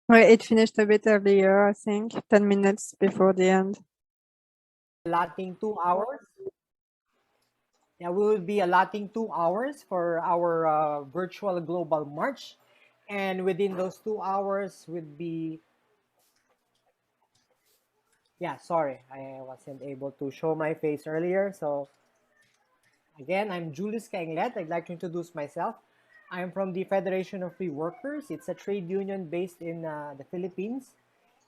It finished a bit earlier, I think, 10 minutes before the end. Allotting 2 hours. Yeah, we will be allotting 2 hours for our virtual global march. And within those 2 hours would be, yeah, sorry, I wasn't able to show my face earlier. So again, I'm Julius Kainglet. I'd like to introduce myself. I'm from the Federation of Free Workers. It's a trade union based in the Philippines,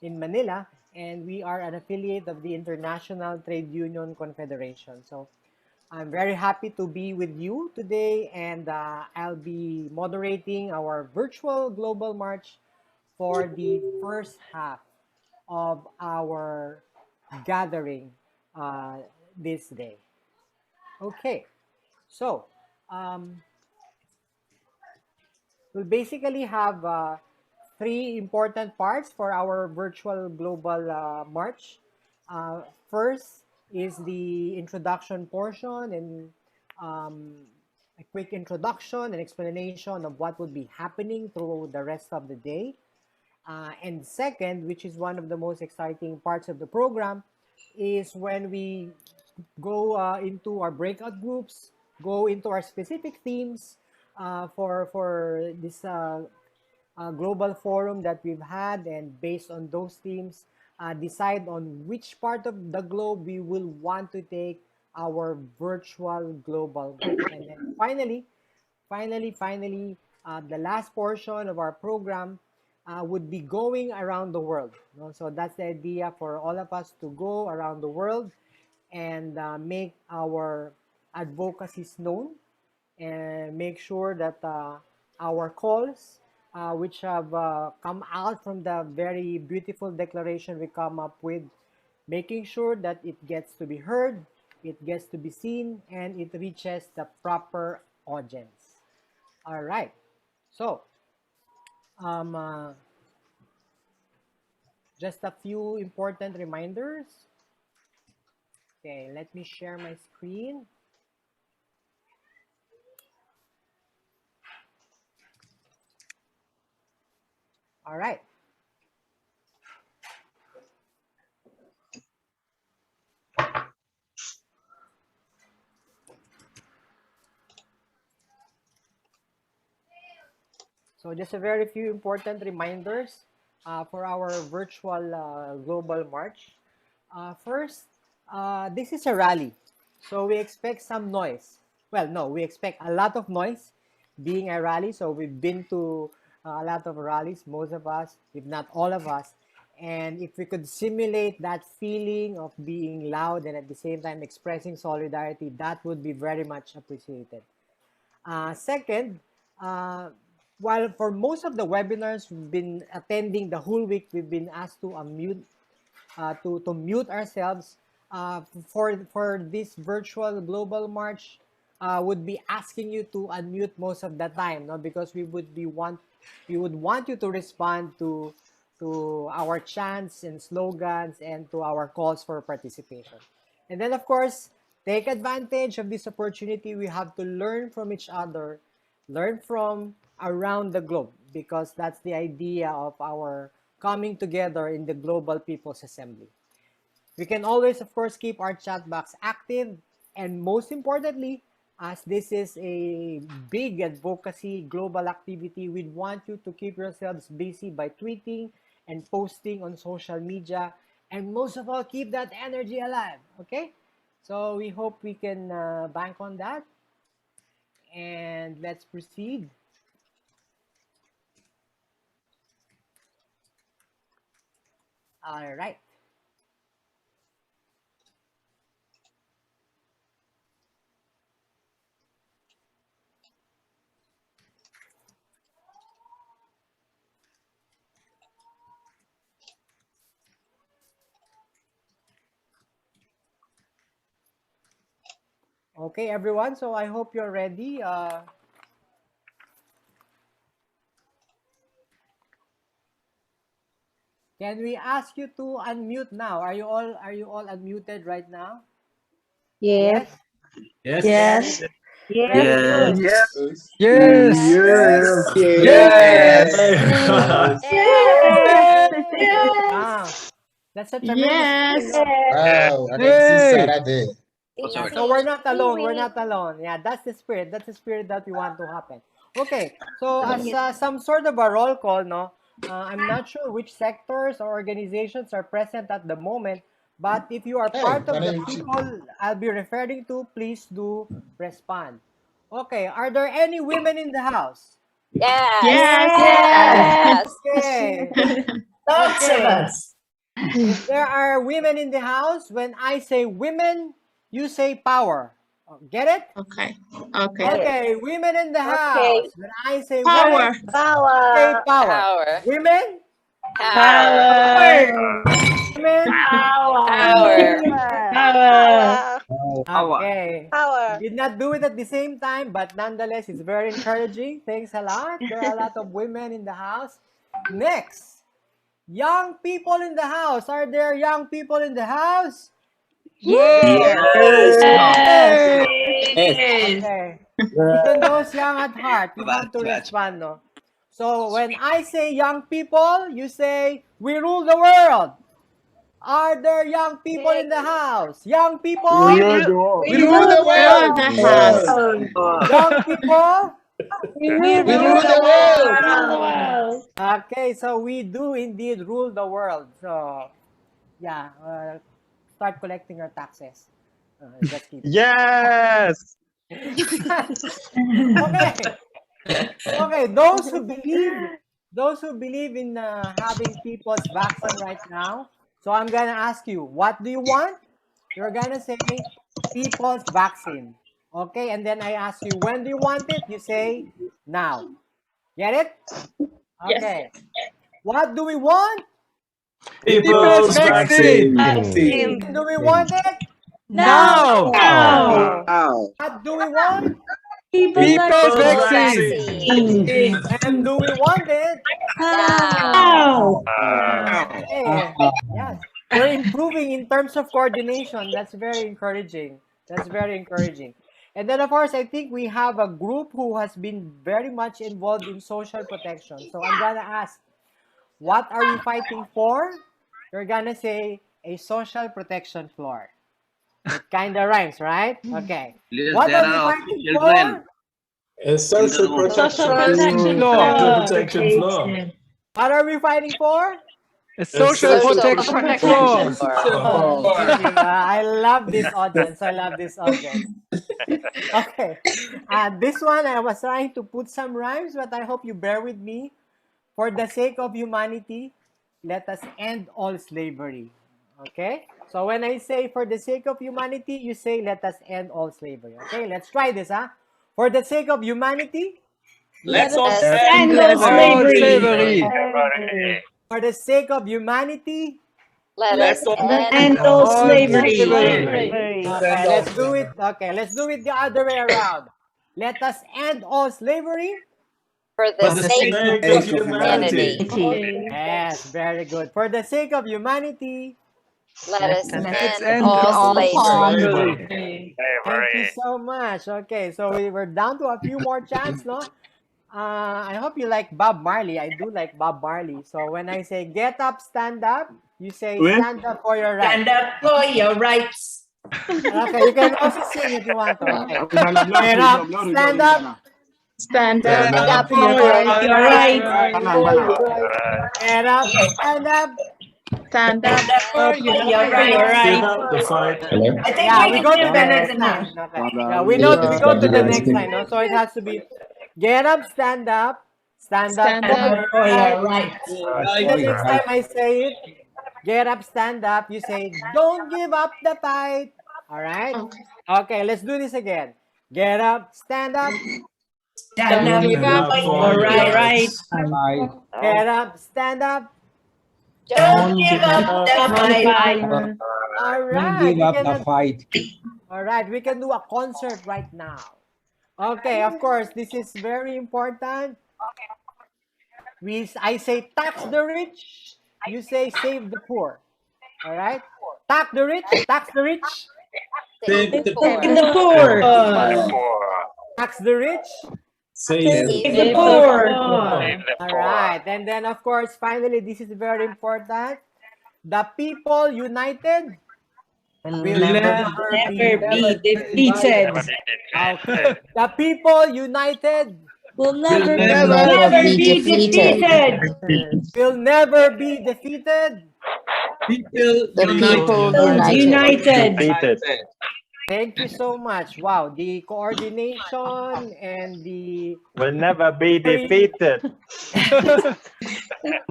in Manila, and we are an affiliate of the International Trade Union Confederation. So I'm very happy to be with you today, and I'll be moderating our virtual global march for the first half of our gathering this day. Okay, so um, we'll basically have three important parts for our virtual global march. First is the introduction portion and um, a quick introduction and explanation of what would be happening through the rest of the day. And second, which is one of the most exciting parts of the program, is when we go into our breakout groups, go into our specific themes for this global forum that we've had, and based on those themes, decide on which part of the globe we will want to take our virtual global march. And then finally, the last portion of our program would be going around the world. So that's the idea for all of us to go around the world and make our advocacies known and make sure that our calls, which have come out from the very beautiful declaration we come up with, making sure that it gets to be heard, it gets to be seen, and it reaches the proper audience. All right. So, um, uh, just a few important reminders. Okay, let me share my screen. All right. So just a very few important reminders for our virtual global march. First, this is a rally, so we expect some noise. Well, no, we expect a lot of noise being a rally. So we've been to a lot of rallies, most of us, if not all of us. And if we could simulate that feeling of being loud and at the same time expressing solidarity, that would be very much appreciated. Second, uh, while for most of the webinars we've been attending the whole week, we've been asked to unmute, to mute ourselves. For this virtual global march, would be asking you to unmute most of the time, no? Because we would want you to respond to our chants and slogans and to our calls for participation. And then, of course, take advantage of this opportunity. We have to learn from each other, learn from around the globe, because that's the idea of our coming together in the Global People's Assembly. We can always, of course, keep our chat box active. And most importantly, as this is a big advocacy global activity, we'd want you to keep yourselves busy by tweeting and posting on social media. And most of all, keep that energy alive, okay? So we hope we can bank on that. And let's proceed. All right. Okay, everyone. So I hope you're ready. Can we ask you to unmute now? Are you all unmuted right now? Yes. Yes? Yes. Very, Yes. Very Yes. good. Yes. Yes. Yes. Yes. Wow, that's a tremendous feeling, Yes. no? Wow, I can see Hey. Sarah there. Oh, Yeah, sorry. so we're not alone. We're not alone. Yeah, that's the spirit. That's the spirit that we want to happen. Okay, so as some sort of a roll call, no, I'm not sure which sectors or organizations are present at the moment, but if you are Hey, part of can the I see? people I'll be referring to, please do respond. Okay, are there any women in the house? Yes. Okay, Lots of okay. us. If there are women in the house, when I say women, you say power. Oh, get it? Okay. Okay. Okay, women in the house. When I say Power. women, say power. Women, Power. women. Power. Power. Okay. Did not do it at the same time, but nonetheless, it's very encouraging. Thanks a lot. There are a lot of women in the house. Next, young people in the house. Are there young people in the house? Yes. Yes. Hey. Yes. Okay. Even those young at heart, you have Batch, to batch. respond, no? So when I say young people, you say, we rule the world. Are there young people in the house? Young We people? rule the We world. We rule the rule world. the house. Yes. World. Young people? We rule the world. World. Okay, so we do indeed rule the world. So, yeah, start collecting your taxes. Just kidding. Yes. Okay. Okay, those who believe in having people's vaccine right now. So I'm gonna ask you, what do you want? You're gonna say people's vaccine. Okay, and then I ask you, when do you want it? You say now. Get it? Yes. Okay. What do we want? People's People's vaccine. vaccine. Vaccine. When do we want it? Now. Now. Wow. What do we want? People's People's People's vaccine. vaccine. vaccine. And do we want it? Now. Wow. Okay. Yes. We're improving in terms of coordination. That's very encouraging. That's very encouraging. And then, of course, I think we have a group who has been very much involved in social protection. So I'm going to ask, what are we fighting for? You're going to say a social protection floor. It kind of rhymes, right? Okay. Please, What there are we are fighting children for? A in the social room. Social protection. protection Floor. floor. Protection floor. What are we fighting for? A A social social protection floor. Protection floor. Amazing. I love this audience. I love this audience. Okay. This one, I was trying to put some rhymes, but I hope you bear with me. For the sake of humanity, let us end all slavery. Okay? So when I say for the sake of humanity, you say let us end all slavery. Okay? Let's try this, huh? For the sake of humanity, Let Let's us Let end us all All slavery. slavery. for the sake of humanity. let's Let end all All slavery. slavery. Okay, let's do it. Okay, let's do it the other way around. Let us end all slavery. for the sake of humanity. Yes, very good. For the sake of humanity. Let's end all slavery. Thank you so much. Okay, so we were down to a few more chants, no? I hope you like Bob Marley. I do like Bob Marley. So when I say get up, stand up, you say stand up for your rights. Stand up for your rights. Okay, you can also sing if you want to. Okay. Get up, stand up, Stand Stand up up for your Your rights. rights. get up, stand up. Stand up Stand up for for your your rights. rights. the fight. Hello? I think Yeah, we we can go do to the better next than line. that. Okay. Yeah, we go to the next line. No? So it has to be get up, stand up Stand for up. your For your rights. rights. And the next time I say it, get up, stand up, you say don't give up the fight. All right? Okay. Okay, let's do this again. Get up, stand up, Stand Don't up give Stand up up for for for your your your rights. rights. rights. get up, stand up. Don't give up the fight. All right, we can all right, we can do a concert right now. Okay, of course, this is very important. I say tax the rich, you say save the poor. All right? Tax the rich, The poor. Tax the rich. Save the poor. All right. And then, of course, finally, this is very important. The people united will never be defeated. Okay. The people united Will never Never be defeated. will never be defeated. United. Thank you so much. Wow, the coordination and the Will never be defeated.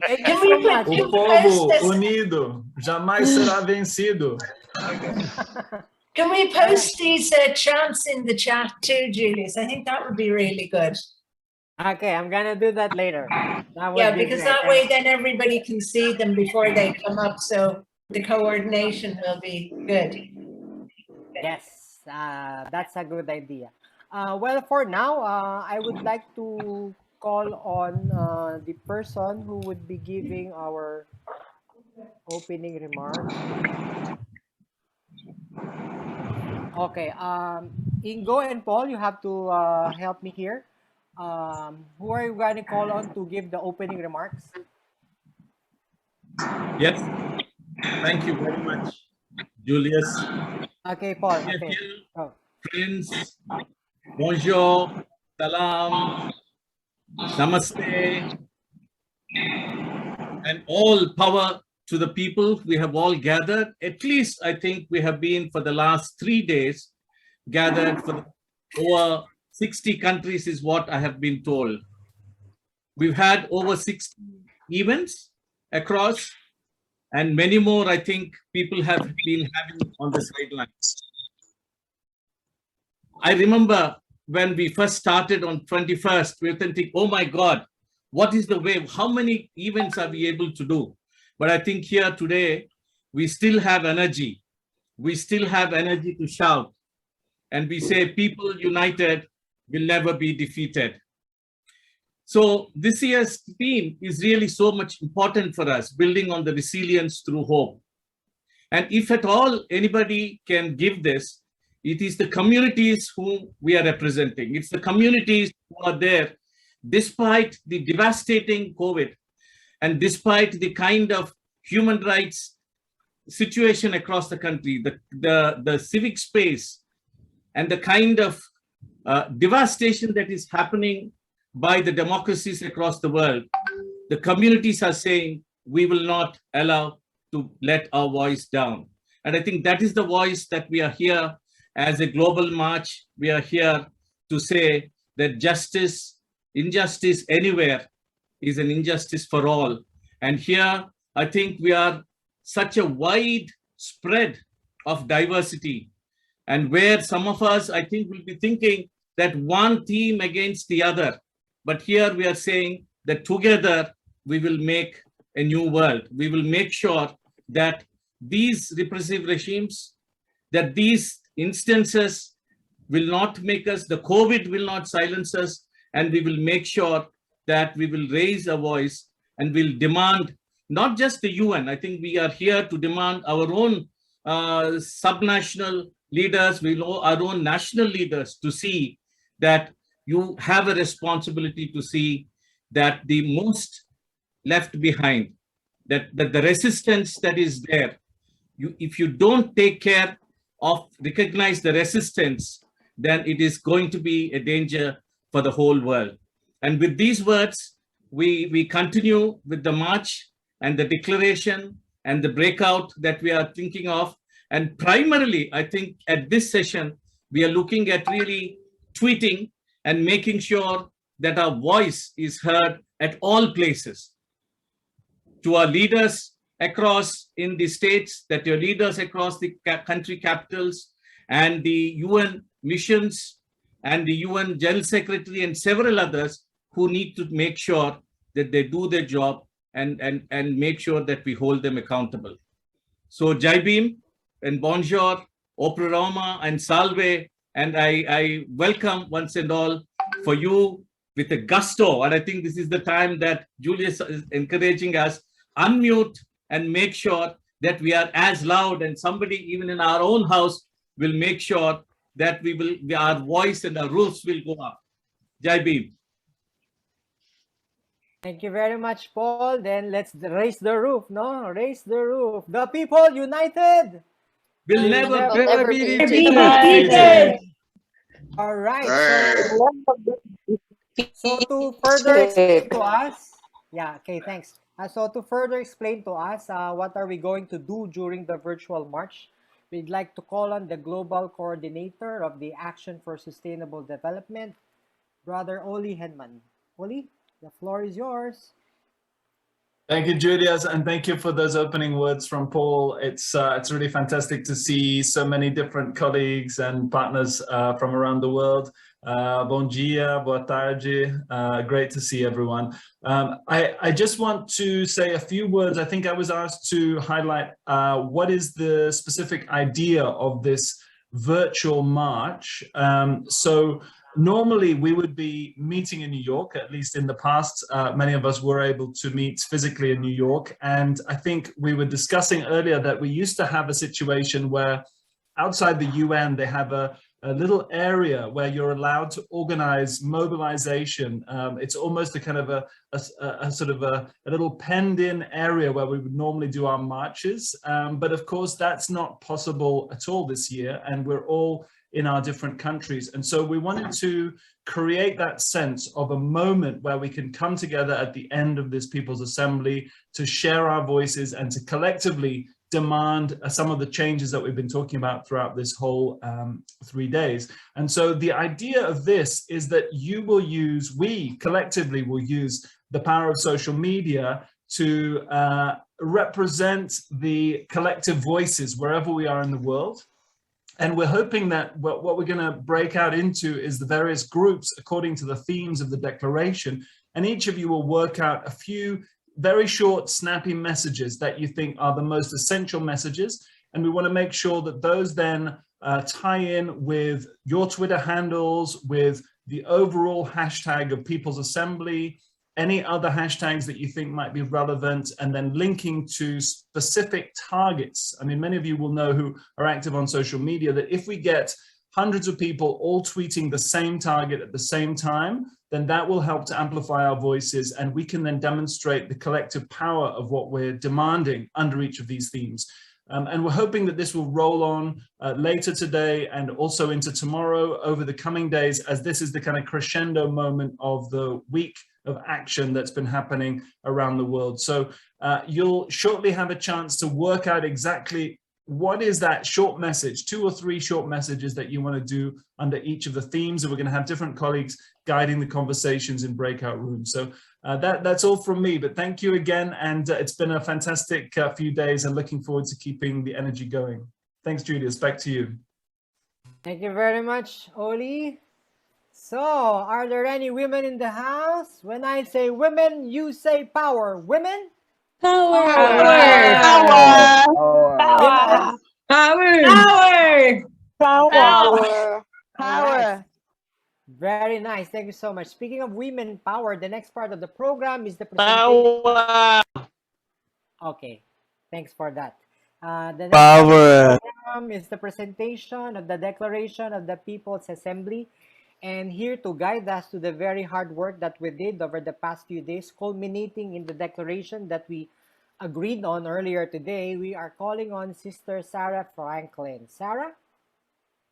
thank you so much. O povo unido jamais será vencido. Can we post these chants in the chat too, Julius? I think that would be really good. Okay, I'm gonna do that later. That would Yeah, be because great. that way then everybody can see them before they come up. So the coordination will be good. Yes, that's a good idea. Well, for now, I would like to call on the person who would be giving our opening remarks. Okay, Ingo and Paul, you have to help me here. Who are you going to call on to give the opening remarks? Yes. Thank you very much, Julius. Okay, Paul. Dear Okay. Oh. friends, bonjour, salam, namaste, and all power to the people. We have all gathered. At least I think we have been for the last 3 days gathered for over 60 countries is what I have been told. We've had over 60 events across, and many more I think people have been having on the sidelines. I remember when we first started on 21st, we were thinking, oh my God, what is the wave? How many events are we able to do? But I think here today, we still have energy. We still have energy to shout. And we say, people united will never be defeated. So this year's theme is really so much important for us, building on the resilience through hope. And if at all anybody can give this, it is the communities whom we are representing. It's the communities who are there despite the devastating COVID and despite the kind of human rights situation across the country, the civic space and the kind of devastation that is happening by the democracies across the world. The communities are saying, we will not allow to let our voice down. And I think that is the voice that we are here as a global march. We are here to say that justice, injustice anywhere is an injustice for all. And here, I think we are such a wide spread of diversity, and where some of us, I think, will be thinking that one team against the other. But here we are saying that together we will make a new world. We will make sure that these repressive regimes, that these instances will not make us, the COVID will not silence us, and we will make sure that we will raise a voice and will demand not just the UN. I think we are here to demand our own subnational leaders, our own national leaders to see that you have a responsibility to see that the most left behind, that the resistance that is there, if you don't take care of recognize the resistance, then it is going to be a danger for the whole world. And with these words, we continue with the march and the declaration and the breakout that we are thinking of. And primarily, I think at this session, we are looking at really tweeting and making sure that our voice is heard at all places. To our leaders across in the states, that your leaders across the country capitals and the UN missions and the UN General Secretary and several others who need to make sure that they do their job and make sure that we hold them accountable. So Jai Bhim and bonjour, Opera Roma and Salve, and I welcome once and all for you with a gusto. And I think this is the time that Julius is encouraging us, unmute and make sure that we are as loud, and somebody even in our own house will make sure that our voice and our roofs will go up. Jai Bhim. Thank you very much, Paul. Then let's raise the roof, no? Raise the roof. The people united Will never be defeated. All right. So to further explain to us, okay, thanks. So to further explain to us what are we going to do during the virtual march, we'd like to call on the Global Coordinator of the Action for Sustainable Development, Brother Oli Henman. Oli, the floor is yours. Thank you, Julius, and thank you for those opening words from Paul. It's really fantastic to see so many different colleagues and partners from around the world. Bom dia, boa tarde. Great to see everyone. I just want to say a few words. I think I was asked to highlight what is the specific idea of this virtual march. So normally we would be meeting in New York, at least in the past. Many of us were able to meet physically in New York. And I think we were discussing earlier that we used to have a situation where outside the UN, they have a little area where you're allowed to organize mobilization. It's almost a kind of a sort of a little penned-in area where we would normally do our marches. But of course, that's not possible at all this year. And we're all in our different countries. And so we wanted to create that sense of a moment where we can come together at the end of this People's Assembly to share our voices and to collectively demand some of the changes that we've been talking about throughout this whole 3 days. And so the idea of this is that we collectively will use the power of social media to represent the collective voices wherever we are in the world. And we're hoping that what we're going to break out into is the various groups according to the themes of the declaration. And each of you will work out a few very short, snappy messages that you think are the most essential messages. And we want to make sure that those then tie in with your Twitter handles, with the overall hashtag of People's Assembly, any other hashtags that you think might be relevant, and then linking to specific targets. I mean, many of you will know who are active on social media that if we get hundreds of people all tweeting the same target at the same time, then that will help to amplify our voices, and we can then demonstrate the collective power of what we're demanding under each of these themes. And we're hoping that this will roll on later today and also into tomorrow over the coming days, as this is the kind of crescendo moment of the week of action that's been happening around the world. So you'll shortly have a chance to work out exactly what is that short message, 2 or 3 short messages that you want to do under each of the themes. And we're going to have different colleagues guiding the conversations in breakout rooms. So that's all from me, but thank you again. And it's been a fantastic few days, and looking forward to keeping the energy going. Thanks, Julius. Back to you. Thank you very much, Oli. So, are there any women in the house? When I say women, you say power. Women? Power. Power. Power. Power. Power. Power. Very nice. Thank you so much. Speaking of women power, the next part of the program is the presentation. Power. Okay. Thanks for that. The next Power. part of the program is the presentation of the Declaration of the People's Assembly. And here to guide us to the very hard work that we did over the past few days, culminating in the declaration that we agreed on earlier today, we are calling on Sister Sarah Franklin. Sarah?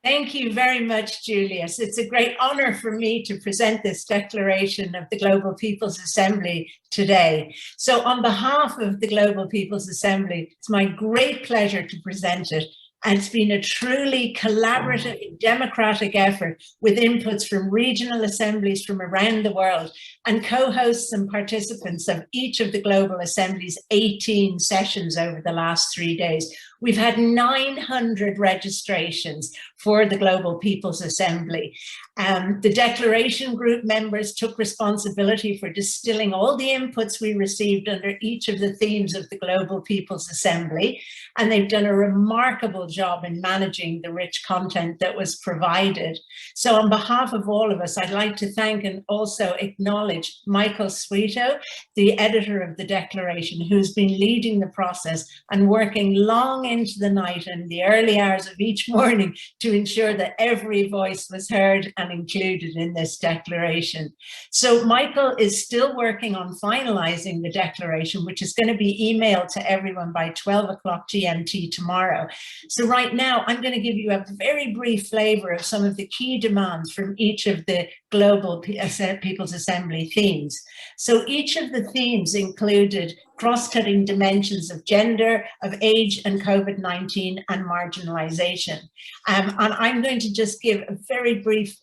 Thank you very much, Julius. It's a great honor for me to present this declaration of the Global People's Assembly today. So on behalf of the Global People's Assembly, it's my great pleasure to present it. And it's been a truly collaborative, democratic effort with inputs from regional assemblies from around the world and co-hosts and participants of each of the Global Assembly's 18 sessions over the last 3 days. We've had 900 registrations for the Global People's Assembly. The declaration group members took responsibility for distilling all the inputs we received under each of the themes of the Global People's Assembly, and they've done a remarkable job in managing the rich content that was provided. So on behalf of all of us, I'd like to thank and also acknowledge Michael Sweeto, the editor of the declaration, who's been leading the process and working long into the night and the early hours of each morning to ensure that every voice was heard and included in this declaration. So Michael is still working on finalizing the declaration, which is going to be emailed to everyone by 12 o'clock GMT tomorrow. So right now, I'm going to give you a very brief flavor of some of the key demands from each of the Global People's Assembly themes. So each of the themes included cross-cutting dimensions of gender, of age and COVID-19 and marginalization. And I'm going to just give a very brief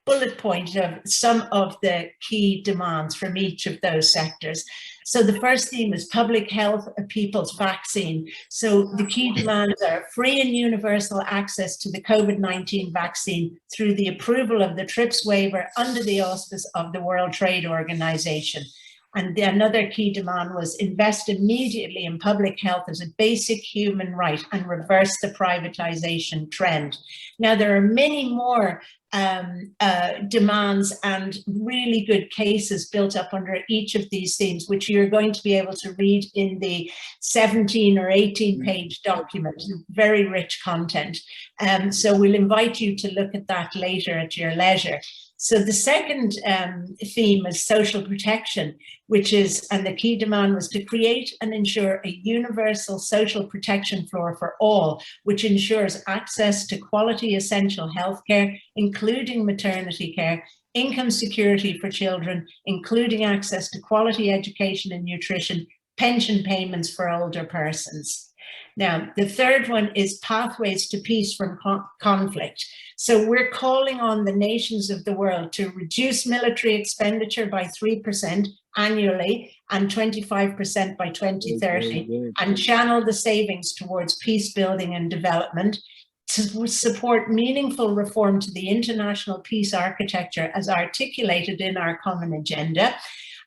bullet point of some of the key demands from each of those sectors. So the first theme is public health, a people's vaccine. So the key demands are free and universal access to the COVID-19 vaccine through the approval of the TRIPS waiver under the auspice of the World Trade Organization. And another key demand was invest immediately in public health as a basic human right and reverse the privatization trend. Now, there are many more demands and really good cases built up under each of these themes, which you're going to be able to read in the 17 or 18 page document, very rich content. So we'll invite you to look at that later at your leisure. So the second theme is social protection, which is, and the key demand was to create and ensure a universal social protection floor for all, which ensures access to quality essential healthcare, including maternity care, income security for children, including access to quality education and nutrition, pension payments for older persons. Now, the third one is pathways to peace from conflict. So we're calling on the nations of the world to reduce military expenditure by 3% annually and 25% by 2030, and channel the savings towards peace building and development, to support meaningful reform to the international peace architecture as articulated in our common agenda.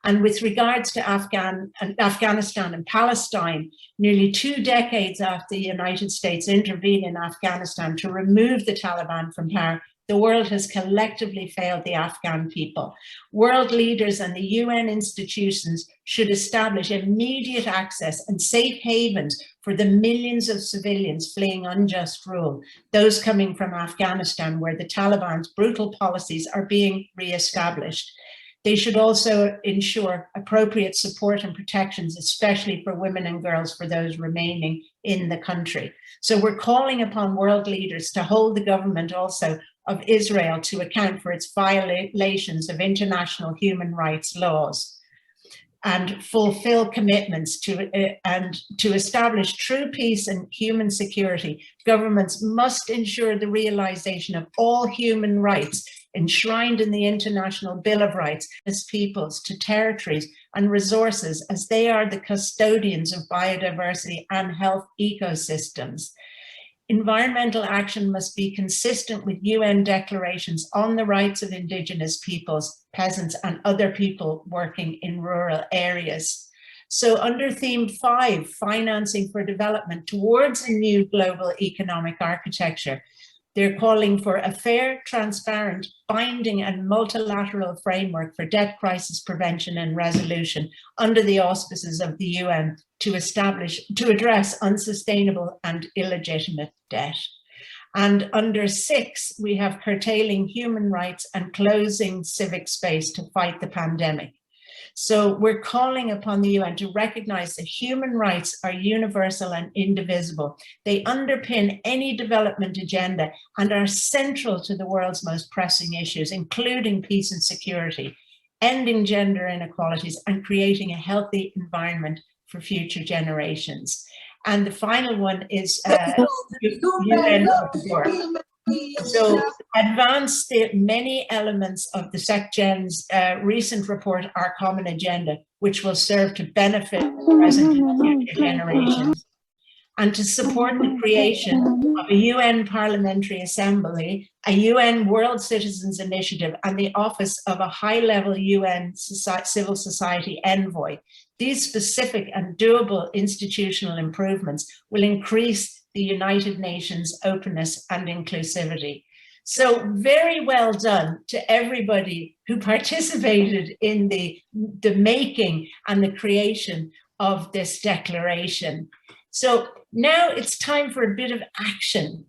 And with regards to Afghanistan and Palestine, nearly 2 decades after the United States intervened in Afghanistan to remove the Taliban from power, the world has collectively failed the Afghan people. World leaders and the UN institutions should establish immediate access and safe havens for the millions of civilians fleeing unjust rule, those coming from Afghanistan, where the Taliban's brutal policies are being re-established. They should also ensure appropriate support and protections, especially for women and girls, for those remaining in the country. So we're calling upon world leaders to hold the government also of Israel to account for its violations of international human rights laws, and fulfill commitments to establish true peace and human security. Governments must ensure the realization of all human rights enshrined in the International Bill of Rights as peoples to territories and resources, as they are the custodians of biodiversity and health ecosystems. Environmental action must be consistent with UN declarations on the rights of Indigenous peoples, peasants, and other people working in rural areas. So under theme 5, financing for development towards a new global economic architecture, they're calling for a fair, transparent, binding and multilateral framework for debt crisis prevention and resolution under the auspices of the UN to address unsustainable and illegitimate debt. And under 6, we have curtailing human rights and closing civic space to fight the pandemic. So we're calling upon the UN to recognize that human rights are universal and indivisible. They underpin any development agenda and are central to the world's most pressing issues, including peace and security, ending gender inequalities, and creating a healthy environment for future generations. And the final one is UN reform. So advance the many elements of the SecGen's recent report, Our Common Agenda, which will serve to benefit present and future generations, and to support the creation of a UN Parliamentary Assembly, a UN World Citizens Initiative, and the office of a high-level UN civil society envoy. These specific and doable institutional improvements will increase the United Nations openness and inclusivity. So very well done to everybody who participated in the making and the creation of this declaration. So now it's time for a bit of action.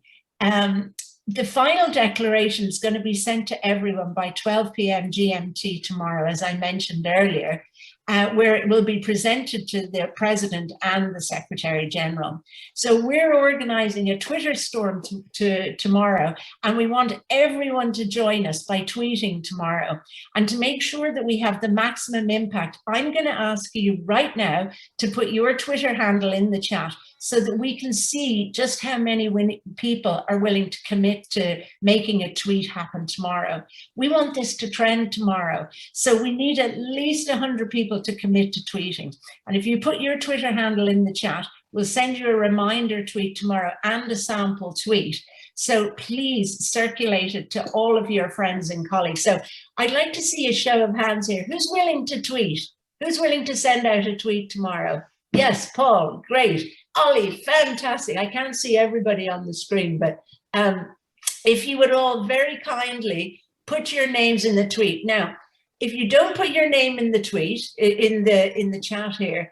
The final declaration is going to be sent to everyone by 12 p.m. GMT tomorrow, as I mentioned earlier, where it will be presented to the President and the Secretary General. So we're organizing a Twitter storm tomorrow, and we want everyone to join us by tweeting tomorrow. And to make sure that we have the maximum impact, I'm going to ask you right now to put your Twitter handle in the chat so that we can see just how many people are willing to commit to making a tweet happen tomorrow. We want this to trend tomorrow. So we need at least 100 people to commit to tweeting. And if you put your Twitter handle in the chat, we'll send you a reminder tweet tomorrow and a sample tweet. So please circulate it to all of your friends and colleagues. So I'd like to see a show of hands here. Who's willing to tweet? Who's willing to send out a tweet tomorrow? Yes, Paul, great. Ollie, fantastic. I can't see everybody on the screen, but if you would all very kindly put your names in the tweet. Now, if you don't put your name in the tweet, in the chat here,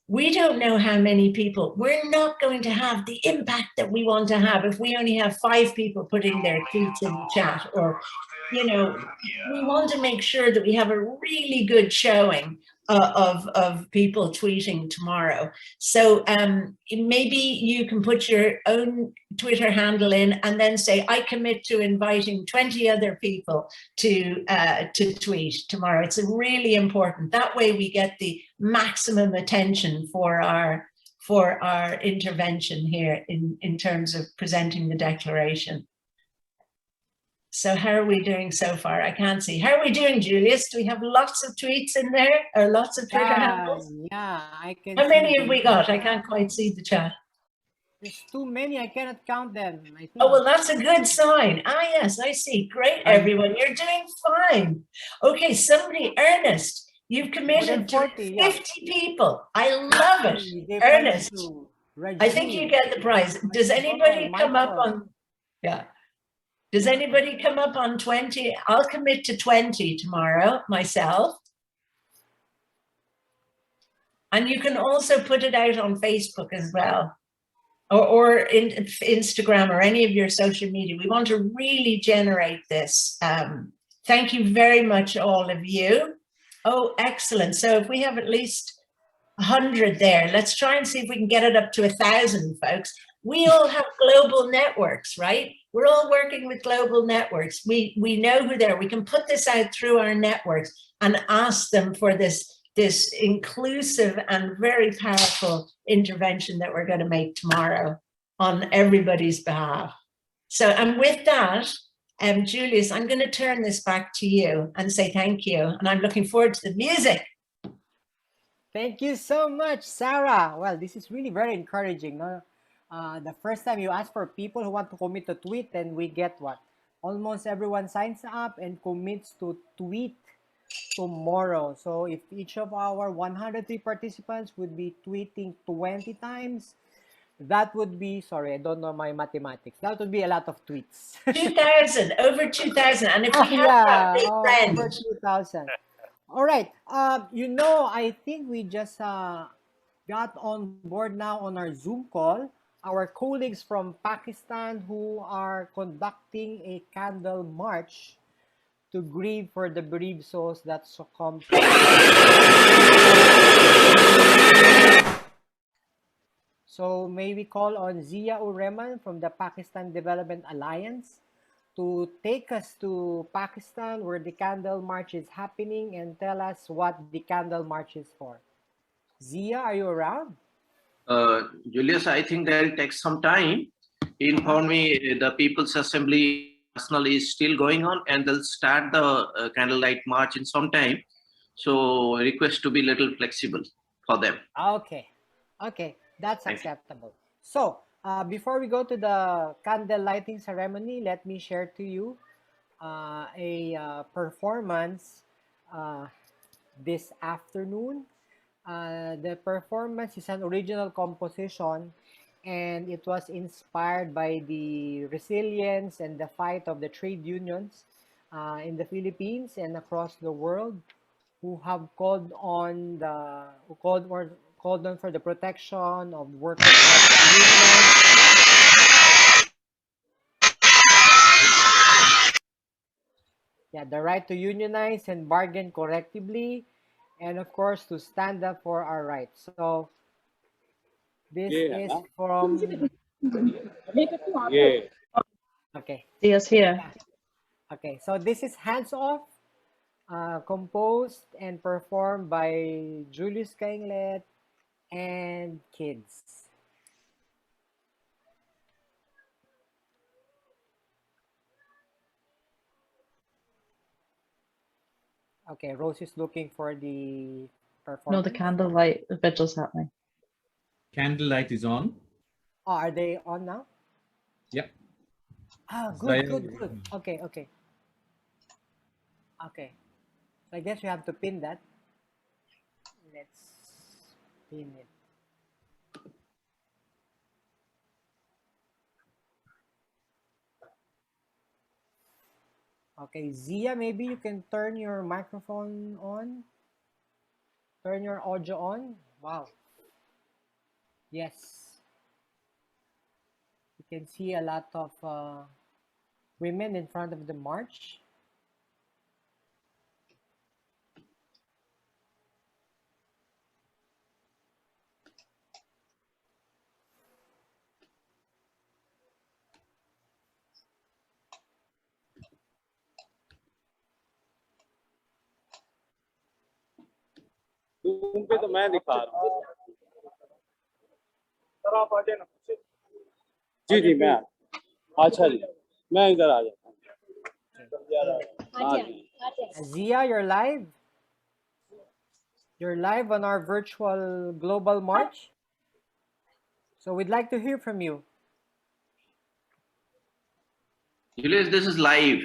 we don't know how many people. We're not going to have the impact that we want to have if we only have 5 people putting their tweets in the chat. Or, you know, we want to make sure that we have a really good showing of people tweeting tomorrow. So maybe you can put your own Twitter handle in and then say, I commit to inviting 20 other people to tweet tomorrow. It's really important. That way we get the maximum attention for our intervention here in terms of presenting the declaration. So how are we doing so far? I can't see. How are we doing, Julius? Do we have lots of tweets in there or lots of Twitter handles? Yeah, I can. How many have we got? I can't quite see the chat. There's too many. I cannot count them. I think. Oh, well, that's a good sign. Ah, yes, I see. Great, everyone. You're doing fine. Okay, somebody, Ernest, you've committed to 50 people. I love it. Ernest, I think you get the prize. Does anybody come up on, yeah. Does anybody come up on 20? I'll commit to 20 tomorrow myself. And you can also put it out on Facebook as well, or in Instagram or any of your social media. We want to really generate this. Thank you very much, all of you. Oh, excellent. So if we have at least 100 there, let's try and see if we can get it up to 1,000, folks. We all have global networks, right? We're all working with global networks. We know who they are. We can put this out through our networks and ask them for this inclusive and very powerful intervention that we're going to make tomorrow on everybody's behalf. So, and with that, Julius, I'm going to turn this back to you and say thank you. And I'm looking forward to the music. Thank you so much, Sarah. Well, this is really very encouraging. No? The first time you ask for people who want to commit to tweet, and we get what? Almost everyone signs up and commits to tweet tomorrow. So if each of our 103 participants would be tweeting 20 times, that would be, sorry, I don't know my mathematics. That would be a lot of tweets. 2,000, over 2,000. And if we have that big friend. Over 2,000. All right. You know, I think we just got on board now on our Zoom call our colleagues from Pakistan who are conducting a candle march to grieve for the bereaved souls that succumbed. So may we call on Zia Ureman from the Pakistan Development Alliance to take us to Pakistan where the candle march is happening and tell us what the candle march is for. Zia, are you around? Julius, I think that will take some time. He informed me the People's Assembly National is still going on and they'll start the candlelight march in some time. So request to be a little flexible for them. Okay, that's acceptable. So before we go to the candle lighting ceremony, let me share to you a performance this afternoon. The performance is an original composition and it was inspired by the resilience and the fight of the trade unions in the Philippines and across the world who have called called on for the protection of workers' rights to unionize. Yeah, the right to unionize and bargain collectively, and of course to stand up for our rights. So this is from okay. See us here. Okay, so this is Hands Off, composed and performed by Julius Kainglet and kids. Okay, Rose is looking for the performance. No, the candlelight vigil's happening. Candlelight is on. Oh, are they on now? Yep. Ah, Zaya- good. Okay. Okay. So I guess we have to pin that. Let's pin it. Okay, Zia, maybe you can turn your microphone on. Turn your audio on. Wow. Yes. You can see a lot of women in front of the march. Zoom पे तो मैं दिखा रहा हूँ। जी मैं अच्छा जी मैं इधर आ जाता हूँ। Zia, you're live. You're live on our virtual global march. So we'd like to hear from you. Julius, this is live.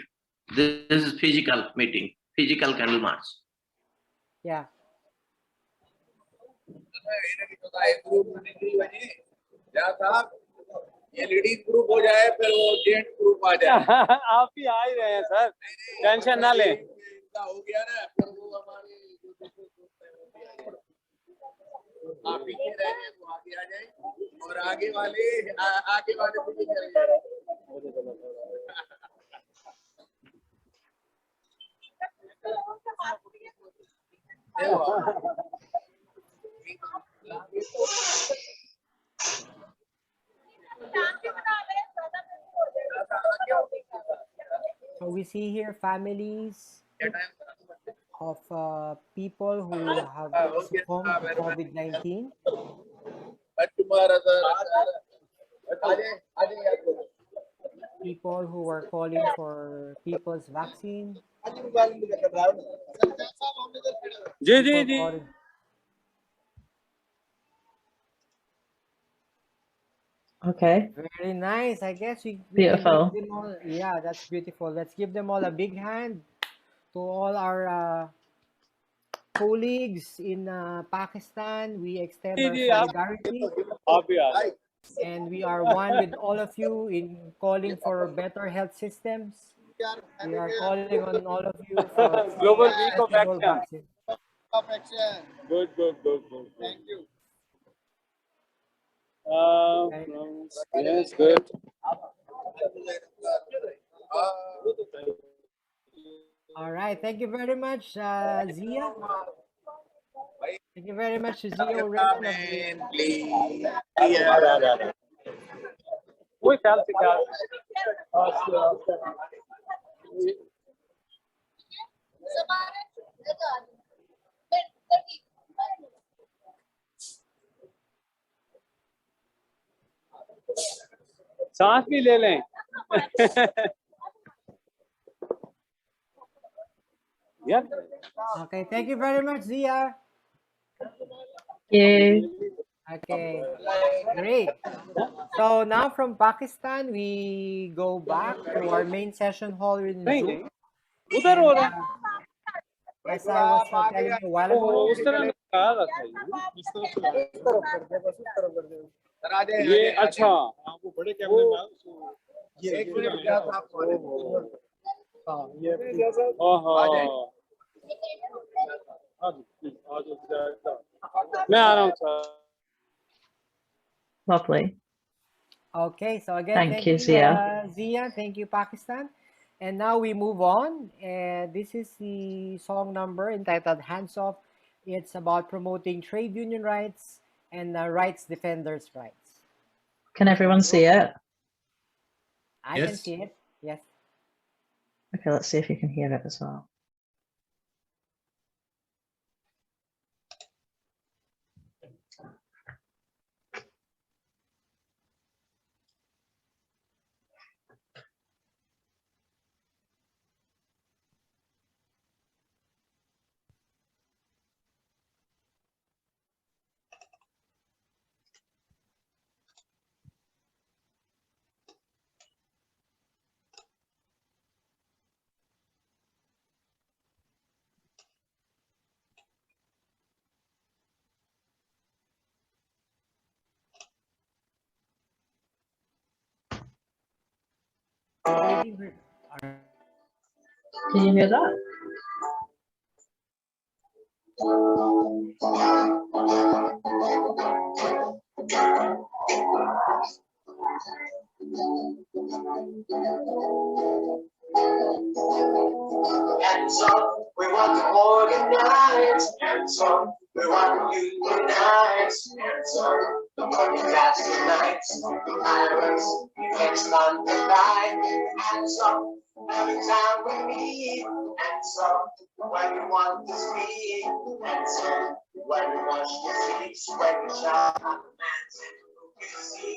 This is physical meeting, physical candle march. Yeah. ये लेडीज ग्रुप हो जाए फिर वो gent group आ जाए। आप ही आ ही रहे हैं sir, tension ना लें। हो गया ना फिर वो हमारे आप पीछे रह गए तो आगे आ जाए और आगे वाले पीछे चले जाए। So we see here families of people who have succumbed to COVID-19. People who are calling for people's vaccine. Ji Calling. Okay. Very nice. I guess we Beautiful. can give them all. Yeah, that's beautiful. Let's give them all a big hand to all our colleagues in Pakistan. We extend our solidarity. आप भी आ जाए। And we are one with all of you in calling for better health systems. We are calling on all of you for Global Week of accessible Action. vaccine. Good. Thank you. Yes, good. All right. Thank you very much, Zia. Thank you very much, Zia O'Reilly. Please. कोई ख्याल से क्या सांस भी ले लें। Okay. Thank you very much, Zia. Yeah. Okay, great. So now from Pakistan, we go back to our main session hall in Zoom. उधर हो रहा है। As I was telling you a while ago, उस तरह कहा था ये अच्छा वो बड़े कैमरे में एक मिनट क्या था मैं आ रहा हूँ sir. Lovely. Okay, so again, Thank you, Zia. Zia. Thank you, Pakistan. And now we move on. And this is the song number entitled Hands Off. It's about promoting trade union rights and rights defenders' rights. Can everyone see it? I can Yes. see it. Yes. Okay, let's see if you can hear it as well. Waiting for- Can you hear that? Hands up, we want to organize. Hands up, we want to unionize. Hands up, the working class unites. The tyrants, we can't stand the lie. Hands up, every time we meet. Hands up, when we want to speak. Hands up, when we watch the streets. When we shout, hands up, we see.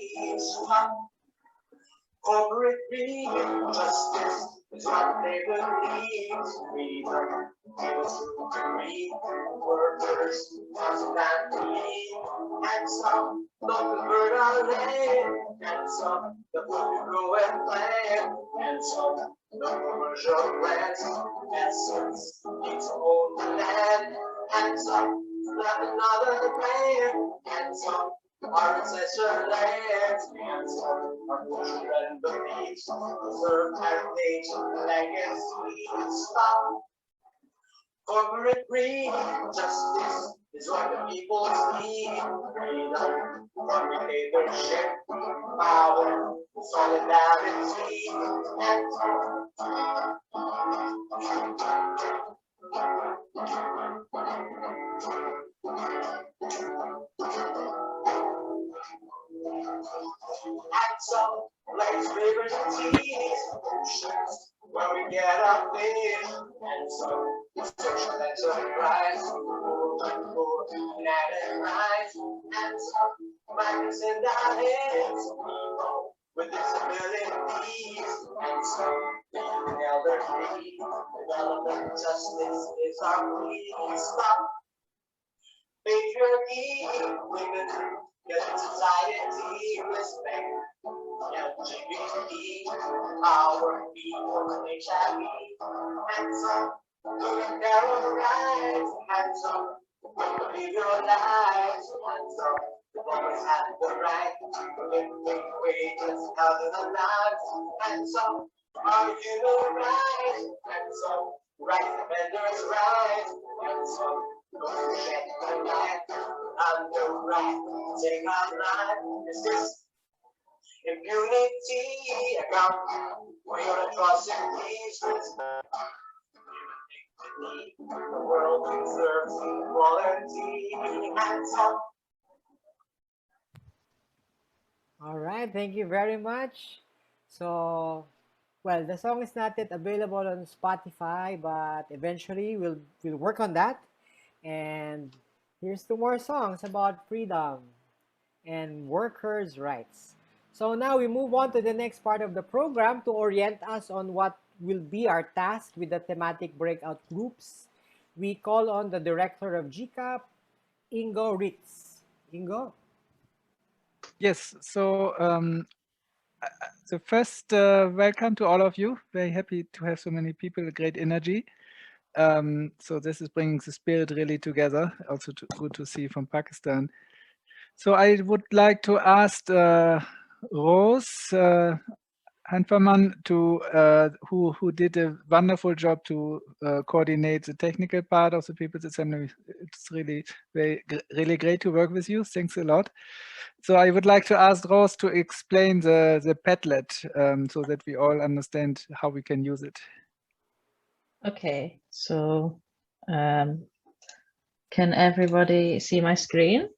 Corporate greed, justice is what they believe. Freedom, people's room to breathe. Workers, thousand land to lead. And some don't convert our land. And some the food we grow and plant. And some no commercial plants. And some need to own the land. And some not another land. And some our ancestral lands, and some our children beliefs, preserve heritage, legacy, stop. Corporate greed, justice is what the people need. Freedom from dictatorship, power, solidarity, and some lakes, rivers, and seas, oceans, where we get our fish, and some social enterprise, and rise, and some migrants in our hands, people with disabilities, and some elderly, development justice is our plea. Stop patriarchy, women, get society, respect. LGBT, our people with HIV, hands up, looking down on the rise, hands up, live your lives, hands up, you always have the right to live with wages, houses and lives, hands up, our human rights, hands up, right defenders' rights, hands up, don't shed the light, and the right to take our life, is this impunity, account for your atrocities. The world deserves equality. Hands up. All right, thank you very much. So, well, the song is not yet available on Spotify, but eventually we'll work on that. And here's two more songs about freedom and workers' rights. So now we move on to the next part of the program to orient us on what will be our task with the thematic breakout groups. We call on the director of GCAP, Ingo Ritz. Ingo? Yes, so the first welcome to all of you. Very happy to have so many people, great energy. So this is bringing the spirit really together. Also good to see from Pakistan. So I would like to ask Rose, Hanferman to who did a wonderful job to coordinate the technical part of the People's Assembly. It's really really great to work with you. Thanks a lot. So I would like to ask Rose to explain the Padlet so that we all understand how we can use it. Okay, so can everybody see my screen?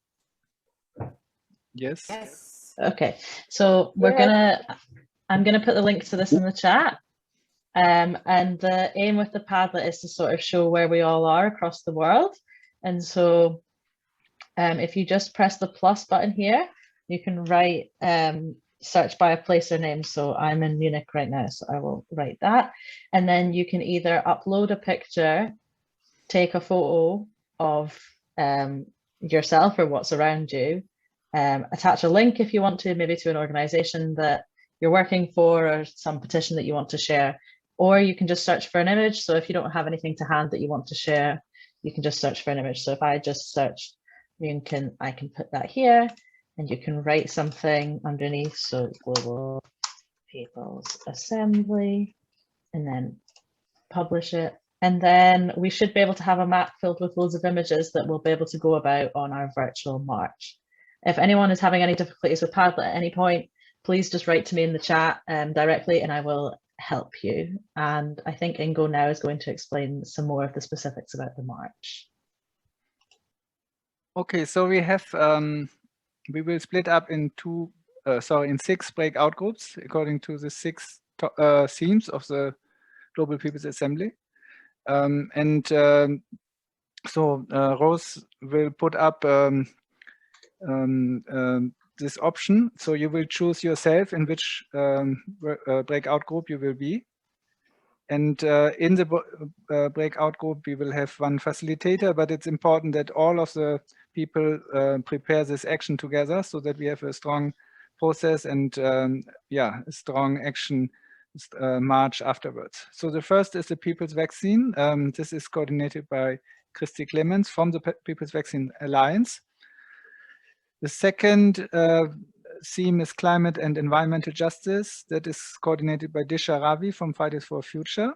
Yes. Yes. Okay, so I'm gonna put the link to this in the chat. And the aim with the Padlet is to sort of show where we all are across the world. And so if you just press the plus button here, you can write search by a place or name. So I'm in Munich right now, so I will write that. And then you can either upload a picture, take a photo of yourself or what's around you, attach a link if you want to, maybe to an organization that you're working for or some petition that you want to share, or you can just search for an image. So if you don't have anything to hand that you want to share, you can just search for an image. So if I just search, I can put that here, and you can write something underneath. So Global People's Assembly, and then publish it. And then we should be able to have a map filled with loads of images that we'll be able to go about on our virtual march. If anyone is having any difficulties with Padlet at any point, please just write to me in the chat directly and I will help you. And I think Ingo now is going to explain some more of the specifics about the march. Okay, so we have we will split up in in 6 breakout groups according to the 6 themes of the Global People's Assembly. So Rose will put up this option. So you will choose yourself in which breakout group you will be. And in the breakout group, we will have one facilitator, but it's important that all of the people prepare this action together so that we have a strong process and a strong action march afterwards. So the first is the People's Vaccine. This is coordinated by Christy Clemens from the People's Vaccine Alliance. The second theme is Climate and Environmental Justice. That is coordinated by Disha Ravi from Fridays for Future.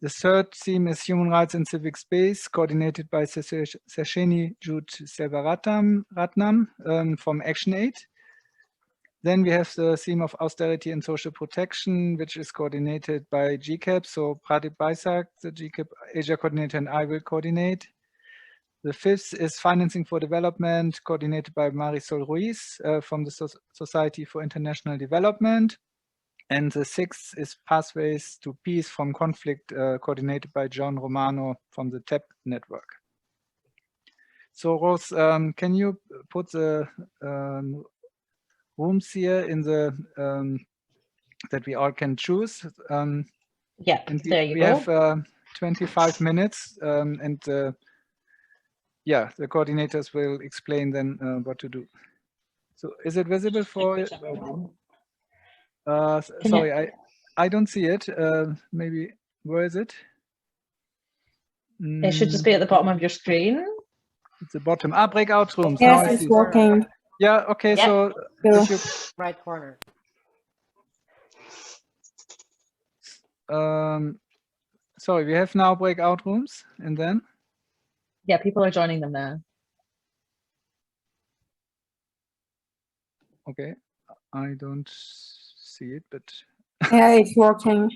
The third theme is Human Rights in Civic Space, coordinated by Sasheni Jude Selvaratnam from ActionAid. Then we have the theme of Austerity and Social Protection, which is coordinated by GCAP. So Pradip Baisak, the GCAP Asia coordinator, and I will coordinate. The fifth is Financing for Development, coordinated by Marisol Ruiz from the Society for International Development. And the sixth is Pathways to Peace from Conflict, coordinated by John Romano from the TAP network. So Rose, can you put the rooms here in the that we all can choose? Yeah, there you we go. have 25 minutes yeah, the coordinators will explain then what to do. So is it visible for? Sorry, I don't see it. Maybe where is it? It should just be at the bottom of your screen. It's the bottom. Breakout rooms. Yes, now it's working. Yeah. Okay. Yeah. So Yeah. if you, Right corner. sorry, we have now breakout rooms, and then. Yeah, people are joining them now. Okay, I don't see it, but Yeah, it's working.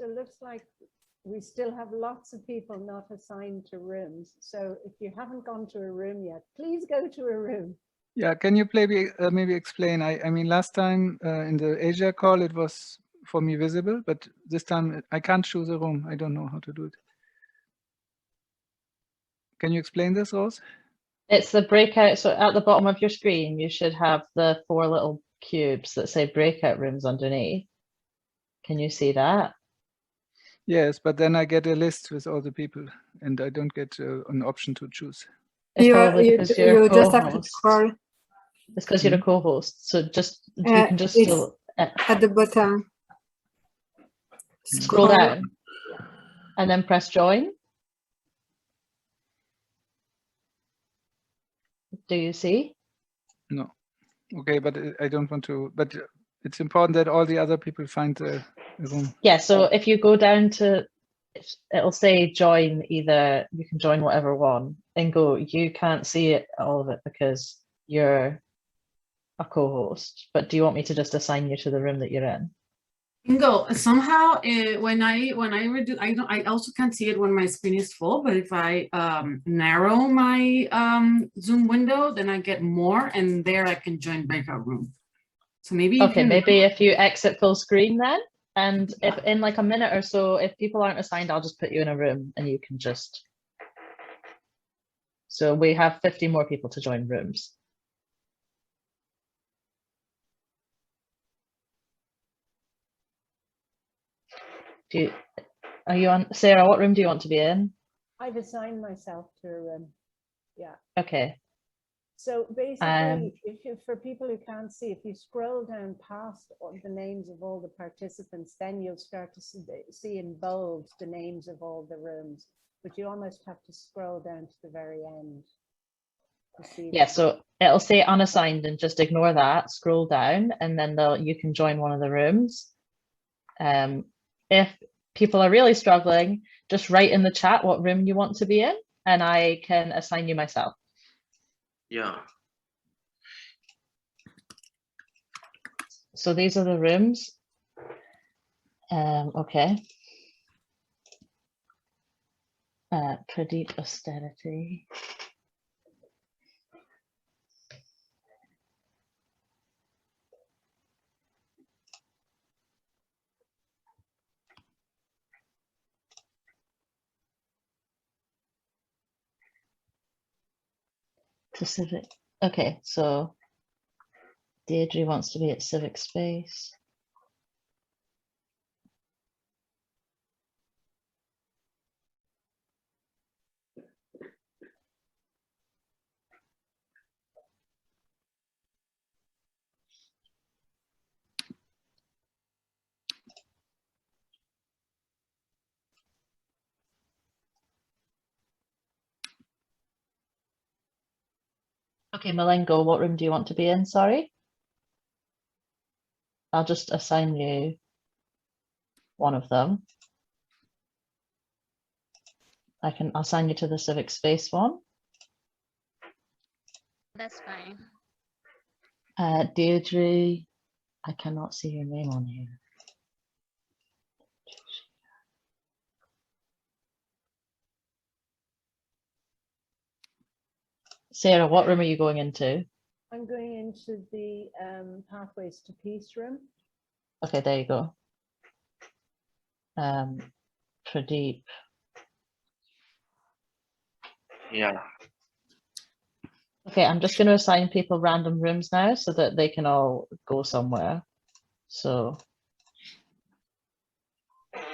So it looks like we still have lots of people not assigned to rooms. So if you haven't gone to a room yet, please go to a room. yeah, can you maybe explain? I mean, last time in the Asia call, it was for me visible, but this time I can't choose a room. I don't know how to do it. Can you explain this, Rose? It's the breakout. So at the bottom of your screen, you should have the 4 little cubes that say breakout rooms underneath. Can you see that? Yes, but then I get a list with all the people and I don't get an option to choose. It's probably because you're a just have to co-host. scroll It's because you're a co-host. So just you can just it's still at the bottom. scroll down and then press join. Do you see? No. Okay, but I don't want to, but it's important that all the other people find a room. Yeah, so if you go down to, it'll say join either, you can join whatever one, and go, you can't see it, all of it, because you're a co-host. But do you want me to just assign you to the room that you're in? Ingo, somehow when I redo, I also can't see it when my screen is full, but if I narrow my Zoom window, then I get more, and there I can join breakout room. So maybe Okay, maybe if you exit full screen then, and if in like a minute or so, if people aren't assigned, I'll just put you in a room and you can just. So we have 50 more people to join rooms. Are you on, Sarah, what room do you want to be in? I've assigned myself to a room. Yeah. Okay. So basically, for people who can't see, if you scroll down past the names of all the participants, then you'll start to see in bold the names of all the rooms. But you almost have to scroll down to the very end to see. Yeah, so it'll say unassigned, and just ignore that, scroll down, and then you can join one of the rooms. If people are really struggling, just write in the chat what room you want to be in, and I can assign you myself. Yeah. So these are the rooms. Okay. Pradeep Austerity. To Civic. Okay, so Deirdre wants to be at Civic Space. Okay, Malengo, what room do you want to be in? Sorry. I'll just assign you one of them. I'll assign you to the Civic Space one. That's fine. Deirdre, I cannot see your name on here. Sarah, what room are you going into? I'm going into the Pathways to Peace room. Okay, there you go. Pradeep. Yeah. Okay, I'm just going to assign people random rooms now so that they can all go somewhere. So,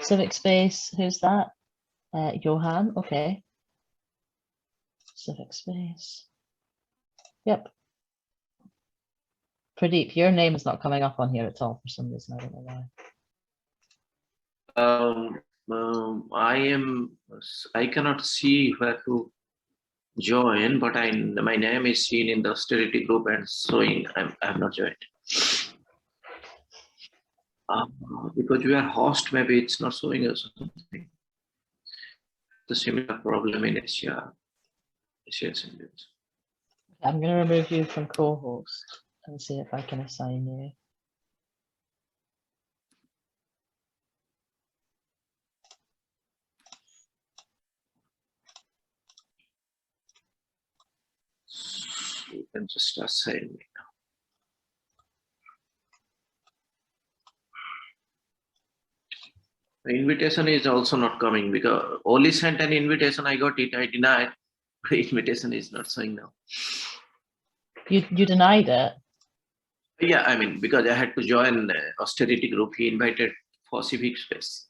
Civic Space, who's that? Johan, okay. Civic Space. Yep. Pradeep, your name is not coming up on here at all for some reason. I don't know why. I cannot see where to join, but my name is seen in the austerity group and showing I have not joined. Because we are host, maybe it's not showing us something. The similar problem in Asia. I'm going to remove you from co-host and see if I can assign you. You can just assign me now. The invitation is also not coming because Oli sent an invitation. I got it. I denied. The invitation is not showing now. You denied it? Yeah, I mean, because I had to join the Austerity group. He invited for Civic space.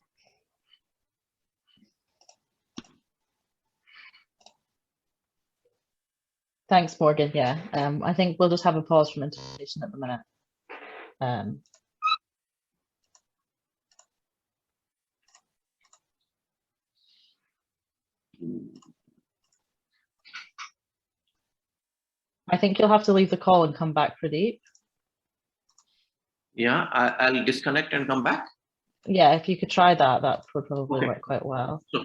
Thanks, Morgan. Yeah, I think we'll just have a pause from invitation at the minute. I think you'll have to leave the call and come back, Pradeep. Yeah, I'll disconnect and come back. Yeah, if you could try that, that would probably Okay. work quite well. So,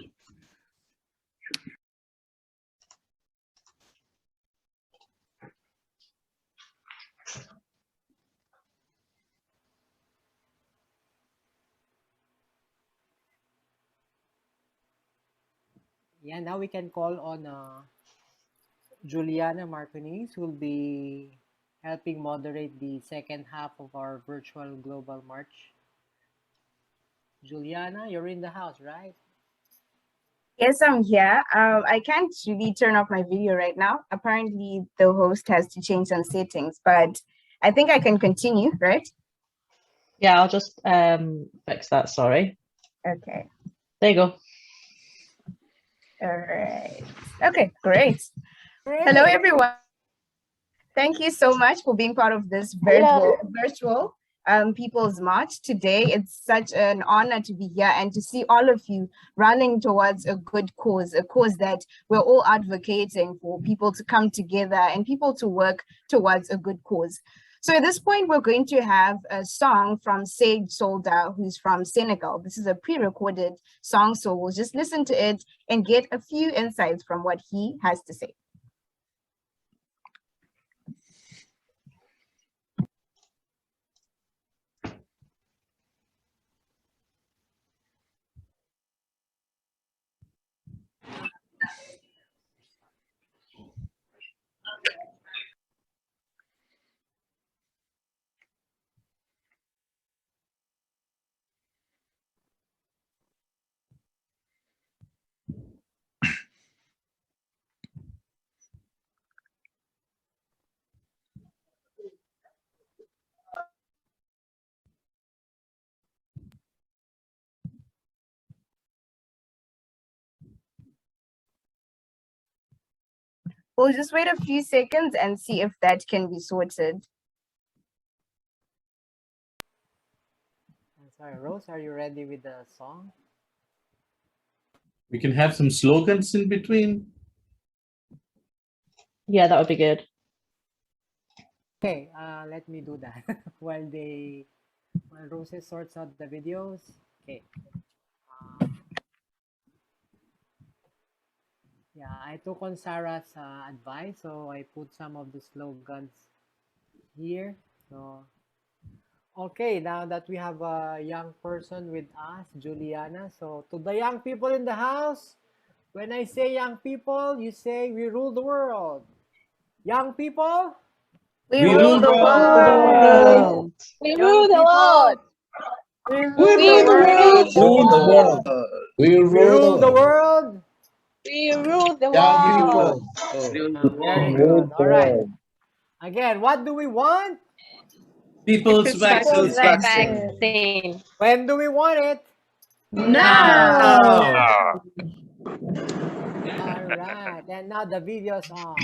Yeah, now we can call on Juliana Martinez, who will be helping moderate the second half of our virtual global march. Juliana, you're in the house, right? Yes, I'm here. I can't really turn off my video right now. Apparently, the host has to change some settings, but I think I can continue, right? Yeah, I'll just fix that, sorry. Okay. There you go. All right. Okay, great. Hello, everyone. Thank you so much for being part of this virtual People's March today. It's such an honor to be here and to see all of you running towards a good cause, a cause that we're all advocating for people to come together and people to work towards a good cause. So at this point, we're going to have a song from Sage Solda, who's from Senegal. This is a pre-recorded song, so we'll just listen to it and get a few insights from what he has to say. We'll just wait a few seconds and see if that can be sorted. I'm sorry, Rose, are you ready with the song? We can have some slogans in between. Yeah, that would be good. Okay, let me do that while Rose sorts out the videos. Okay. Yeah, I took on Sarah's advice, so I put some of the slogans here. So, okay, now that we have a young person with us, Juliana. So, to the young people in the house, when I say young people, you say we rule the world. Young people, we rule the world. We rule the world. We rule the world. We rule the world. We rule the world. Very good. All right. Again, what do we want? People's vaccine. When do we want it? Now. All right. And now the video's on.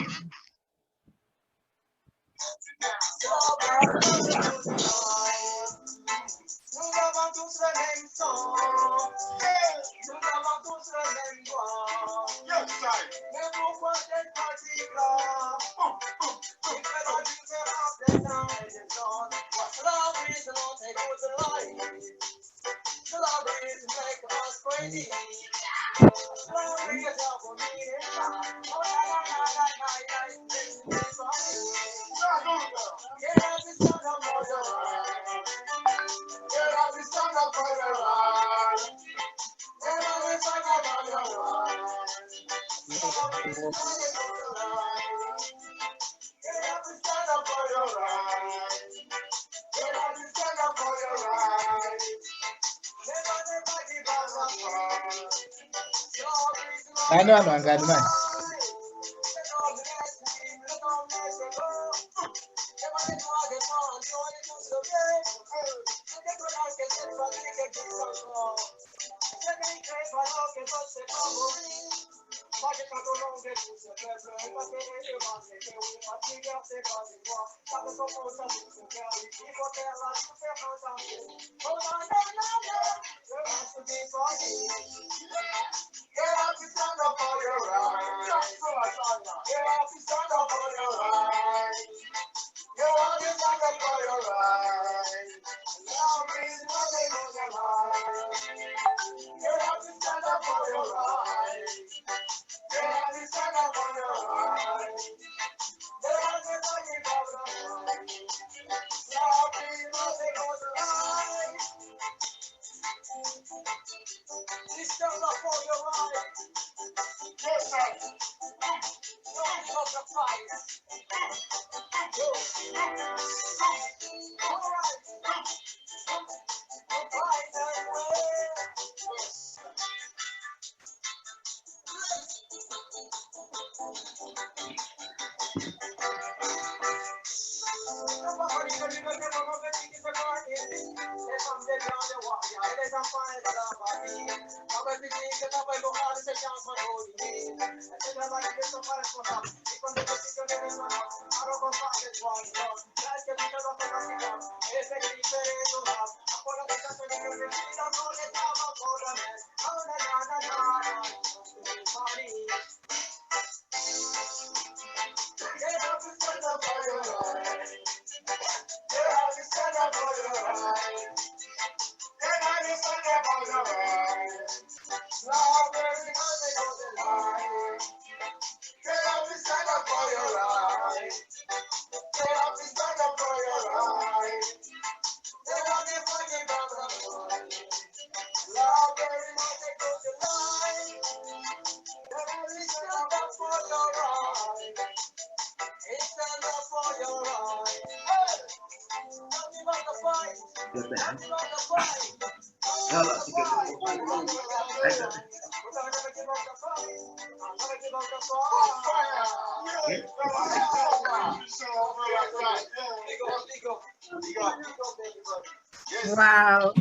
Wow.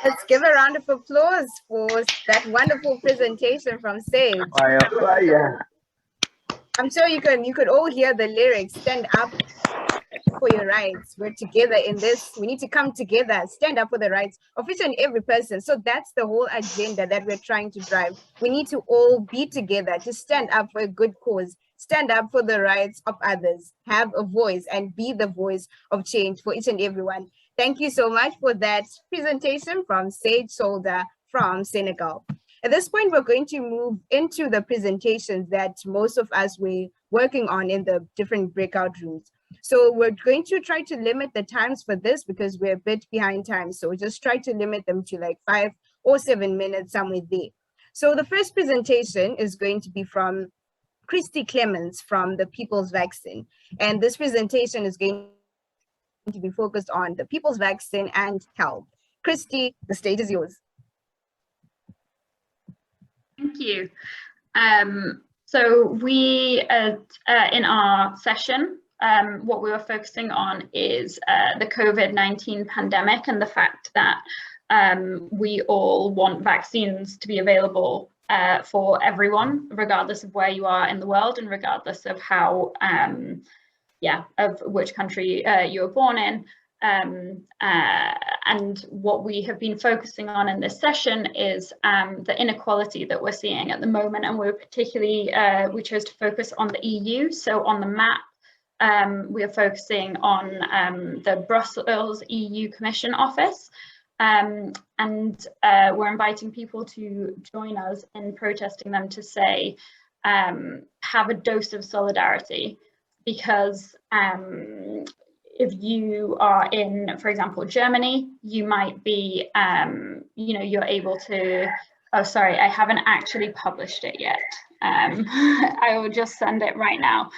Let's give a round of applause for that wonderful presentation from Sage. I'm sure you could all hear the lyrics. Stand up for your rights. We're together in this. We need to come together, stand up for the rights of each and every person. So that's the whole agenda that we're trying to drive. We need to all be together to stand up for a good cause, stand up for the rights of others, have a voice and be the voice of change for each and everyone. Thank you so much for that presentation from Sage Solda from Senegal. At this point, we're going to move into the presentations that most of us were working on in the different breakout rooms. So we're going to try to limit the times for this because we're a bit behind time. So just try to limit them to like 5 or 7 minutes, somewhere there. So the first presentation is going to be from Christy Clemens from the People's Vaccine. And this presentation is going to be focused on the People's Vaccine and health. Christy, the stage is yours. Thank you. So we, in our session, what we were focusing on is the COVID-19 pandemic and the fact that we all want vaccines to be available for everyone, regardless of where you are in the world and regardless of how, of which country you were born in. And what we have been focusing on in this session is the inequality that we're seeing at the moment, and we're particularly, we chose to focus on the EU. So on the map, we are focusing on the Brussels EU Commission office, and we're inviting people to join us in protesting them to say, have a dose of solidarity, because if you are in, for example, Germany, you might be, you're able to, oh, sorry, I haven't actually published it yet. I will just send it right now.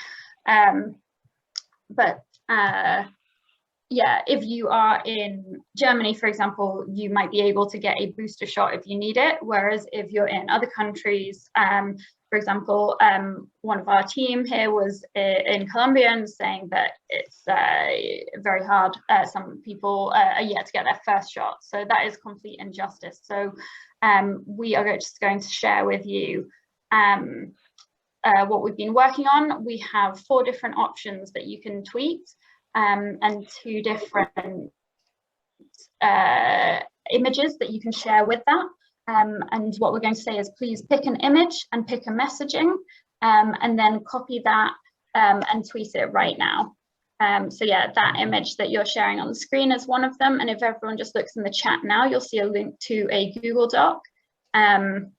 yeah, if you are in Germany, for example, you might be able to get a booster shot if you need it. Whereas if you're in other countries, for example, one of our team here was in Colombia and saying that it's very hard. Some people are yet to get their first shot. So that is complete injustice. So we are just going to share with you what we've been working on. We have 4 different options that you can tweet. And 2 different images that you can share with that. And what we're going to say is please pick an image and pick a messaging, and then copy that and tweet it right now. So yeah, that image that you're sharing on the screen is one of them. And if everyone just looks in the chat now, you'll see a link to a Google Doc. And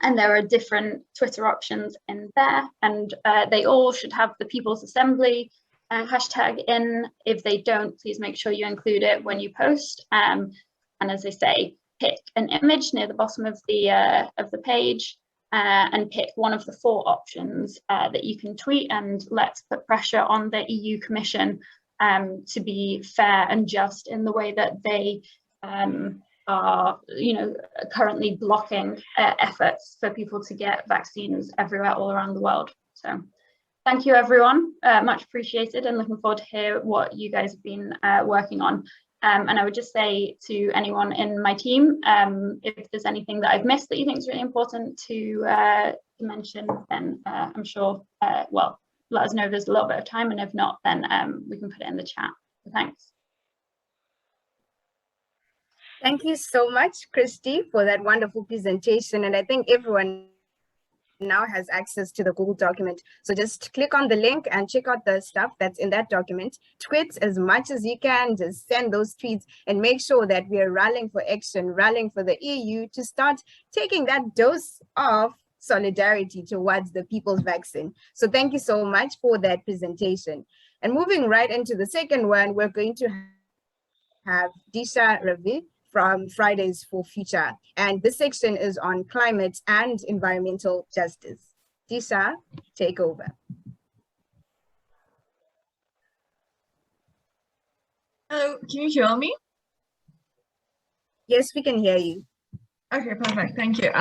there are different Twitter options in there. And they all should have the People's Assembly hashtag in. If they don't, please make sure you include it when you post. And as I say, pick an image near the bottom of the page and pick one of the 4 options that you can tweet, and let's put pressure on the EU Commission to be fair and just in the way that they are, currently blocking efforts for people to get vaccines everywhere all around the world. So thank you, everyone. Much appreciated, and looking forward to hear what you guys have been working on. And I would just say to anyone in my team, if there's anything that I've missed that you think is really important to mention, then I'm sure, well, let us know if there's a little bit of time, and if not, then we can put it in the chat. So thanks. Thank you so much, Christy, for that wonderful presentation. And I think everyone now has access to the Google document. So just click on the link and check out the stuff that's in that document. Tweet as much as you can, just send those tweets and make sure that we are rallying for action, rallying for the EU to start taking that dose of solidarity towards the people's vaccine. So thank you so much for that presentation. And moving right into the second one, we're going to have Disha Ravi from Fridays for Future. And this section is on climate and environmental justice. Disha, take over. Hello, can you hear me? Yes, we can hear you. Okay, perfect, thank you.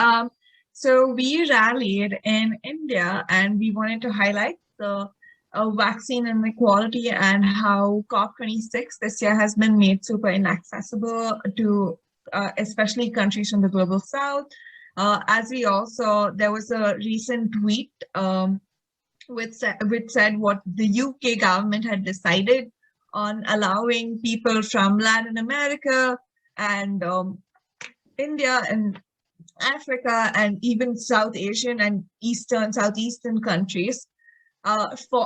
So we rallied in India and we wanted to highlight the vaccine inequality and how COP26 this year has been made super inaccessible to especially countries from the global south. As we also, there was a recent tweet which said what the UK government had decided on allowing people from Latin America and India and Africa and even South Asian and Southeastern countries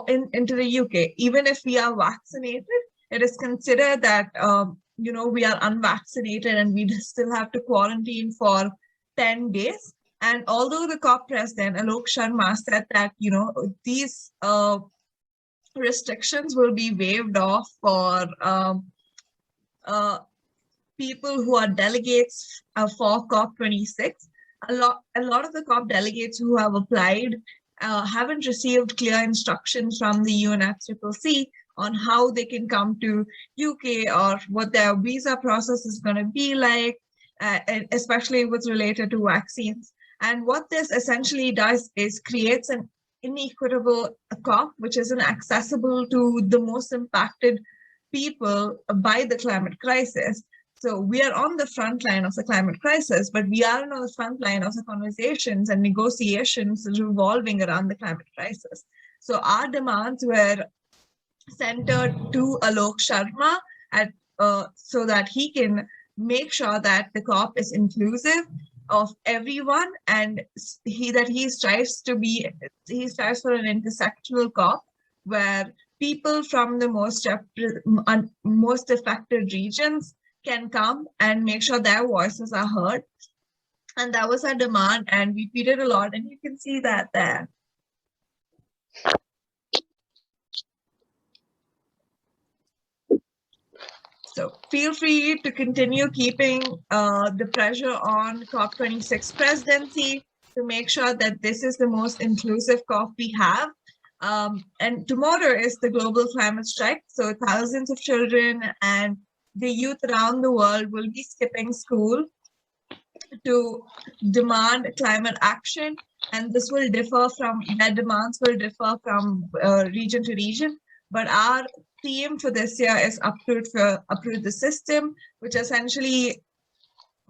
into the UK. Even if we are vaccinated, it is considered that we are unvaccinated and we still have to quarantine for 10 days. And although the COP president Alok Sharma said that these restrictions will be waived off for people who are delegates for COP26, a lot of the COP delegates who have applied haven't received clear instructions from the UNFCCC on how they can come to UK or what their visa process is going to be like, especially what's related to vaccines. And what this essentially does is creates an inequitable COP, which isn't accessible to the most impacted people by the climate crisis. So we are on the front line of the climate crisis, but we aren't on the front line of the conversations and negotiations revolving around the climate crisis. So our demands were centered to Alok Sharma so that he can make sure that the COP is inclusive of everyone, and he strives for an intersectional COP where people from the most affected regions can come and make sure their voices are heard. And that was our demand, and we tweeted a lot, and you can see that there. So feel free to continue keeping the pressure on COP26 presidency to make sure that this is the most inclusive COP we have. And tomorrow is the global climate strike. So thousands of children and the youth around the world will be skipping school to demand climate action. And this will differ from, their demands will differ from region to region. But our theme for this year is uproot the system, which essentially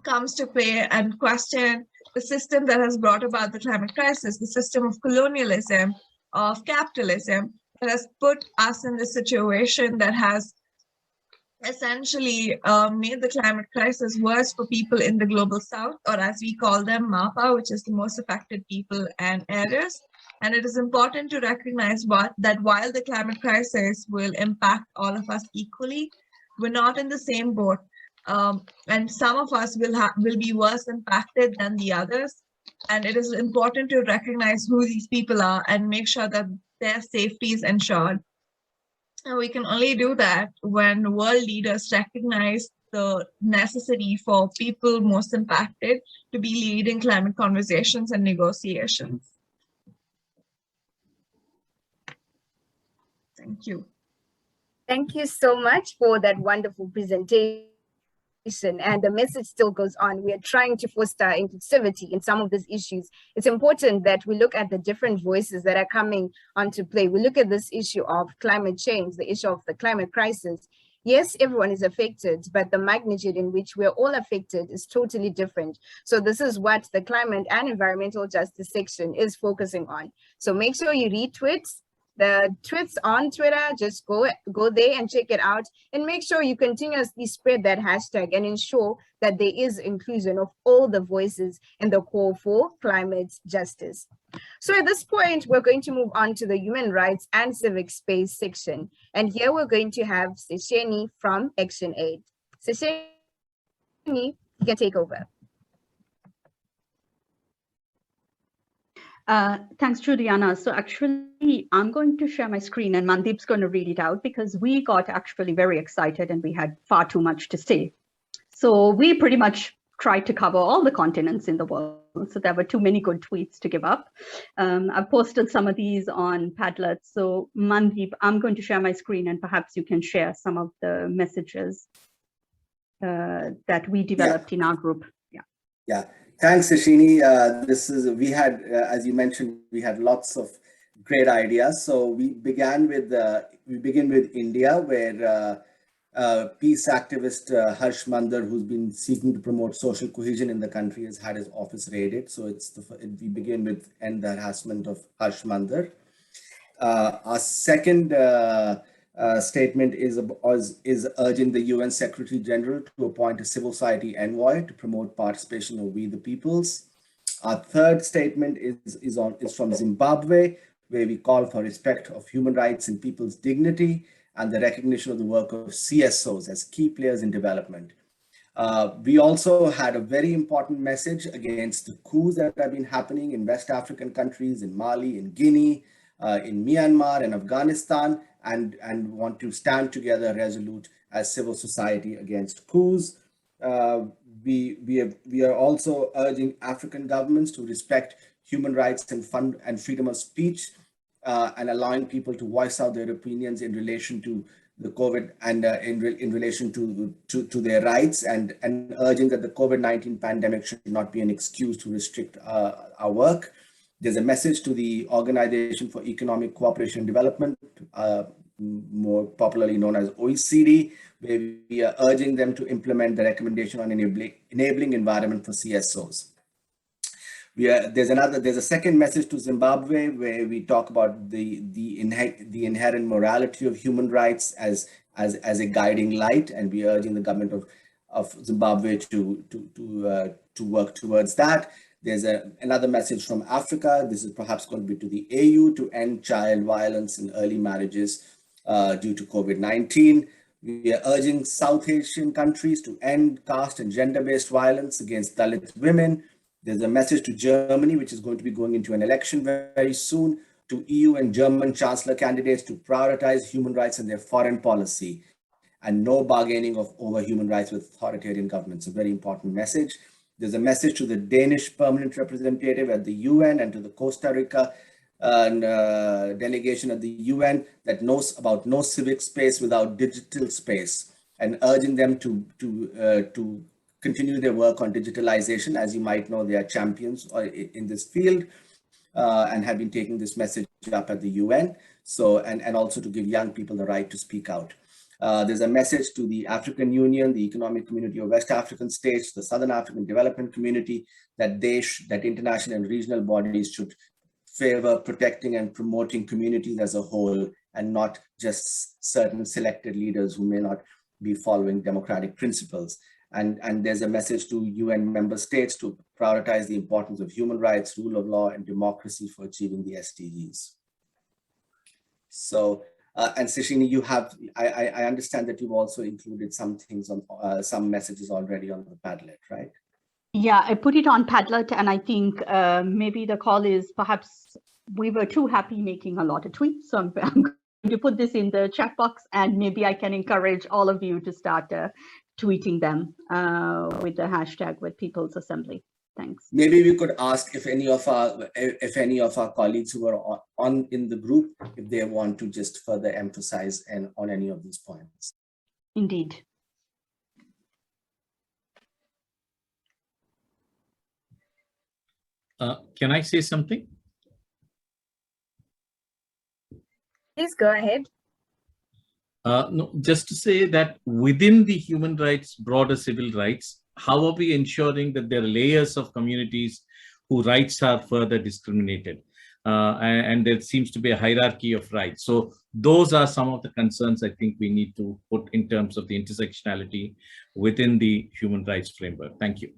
comes to play and question the system that has brought about the climate crisis, the system of colonialism, of capitalism, that has put us in this situation that has essentially made the climate crisis worse for people in the global south, or as we call them, MAPA, which is the most affected people and areas. And it is important to recognize that while the climate crisis will impact all of us equally, we're not in the same boat. And some of us will be worse impacted than the others. And it is important to recognize who these people are and make sure that their safety is ensured. And we can only do that when world leaders recognize the necessity for people most impacted to be leading climate conversations and negotiations. Thank you. Thank you so much for that wonderful presentation. And the message still goes on. We are trying to foster inclusivity in some of these issues. It's important that we look at the different voices that are coming onto play. We look at this issue of climate change, the issue of the climate crisis. Yes, everyone is affected, but the magnitude in which we're all affected is totally different. So this is what the climate and environmental justice section is focusing on. So make sure you retweet the tweets on Twitter. Just go there and check it out, and make sure you continuously spread that hashtag and ensure that there is inclusion of all the voices in the call for climate justice. So at this point, we're going to move on to the human rights and civic space section. And here we're going to have Sesheni from Action Aid. Sesheni, you can take over. Thanks, Juliana. So actually, I'm going to share my screen and Mandeep's going to read it out because we got actually very excited and we had far too much to say. So we pretty much tried to cover all the continents in the world. So there were too many good tweets to give up. I've posted some of these on Padlet. So Mandeep, I'm going to share my screen and perhaps you can share some of the messages that we developed in our group. Yeah. Thanks, Seshini. We had, as you mentioned, we had lots of great ideas. So we begin with India, where peace activist Harsh Mandar, who's been seeking to promote social cohesion in the country, has had his office raided. So we begin with end the harassment of Harsh Mandar. Our second statement is urging the UN Secretary General to appoint a civil society envoy to promote participation of We the Peoples. Our third statement is from Zimbabwe, where we call for respect of human rights and people's dignity and the recognition of the work of CSOs as key players in development. We also had a very important message against the coups that have been happening in West African countries, in Mali, in Guinea, in Myanmar and Afghanistan, and want to stand together resolute as civil society against coups. We are also urging African governments to respect human rights and freedom of speech, and allowing people to voice out their opinions in relation to the COVID and in relation to their rights, and urging that the COVID-19 pandemic should not be an excuse to restrict our work. There's a message to the Organization for Economic Cooperation and Development, more popularly known as OECD, where we are urging them to implement the recommendation on enabling environment for CSOs. There's a second message to Zimbabwe, where we talk about the inherent morality of human rights as a guiding light, and we are urging the government of Zimbabwe to work towards that. There's another message from Africa. This is perhaps going to be to the AU to end child violence and early marriages due to COVID-19. We are urging South Asian countries to end caste and gender-based violence against Dalit women. There's a message to Germany, which is going to be going into an election very soon, to EU and German chancellor candidates to prioritize human rights in their foreign policy and no bargaining over human rights with authoritarian governments. A very important message. There's a message to the Danish permanent representative at the UN and to the Costa Rica delegation at the UN that knows about no civic space without digital space, and urging them to continue their work on digitalization. As you might know, they are champions in this field and have been taking this message up at the UN. So, and also to give young people the right to speak out. There's a message to the African Union, the Economic Community of West African States, the Southern African Development Community, that that international and regional bodies should favor protecting and promoting communities as a whole, and not just certain selected leaders who may not be following democratic principles. And there's a message to UN member states to prioritize the importance of human rights, rule of law, and democracy for achieving the SDGs. So, and Sashini, you have, I understand that you've also included some things on, some messages already on the Padlet, right? Yeah, I put it on Padlet, and I think maybe the call is perhaps we were too happy making a lot of tweets. So I'm going to put this in the chat box, and maybe I can encourage all of you to start tweeting them with the hashtag with People's Assembly. Thanks. Maybe we could ask if any of our colleagues who are in the group, if they want to just further emphasize on any of these points. Indeed. Can I say something? Please go ahead. No, just to say that within the human rights, broader civil rights, how are we ensuring that there are layers of communities whose rights are further discriminated? And there seems to be a hierarchy of rights. So those are some of the concerns I think we need to put in terms of the intersectionality within the human rights framework. Thank you.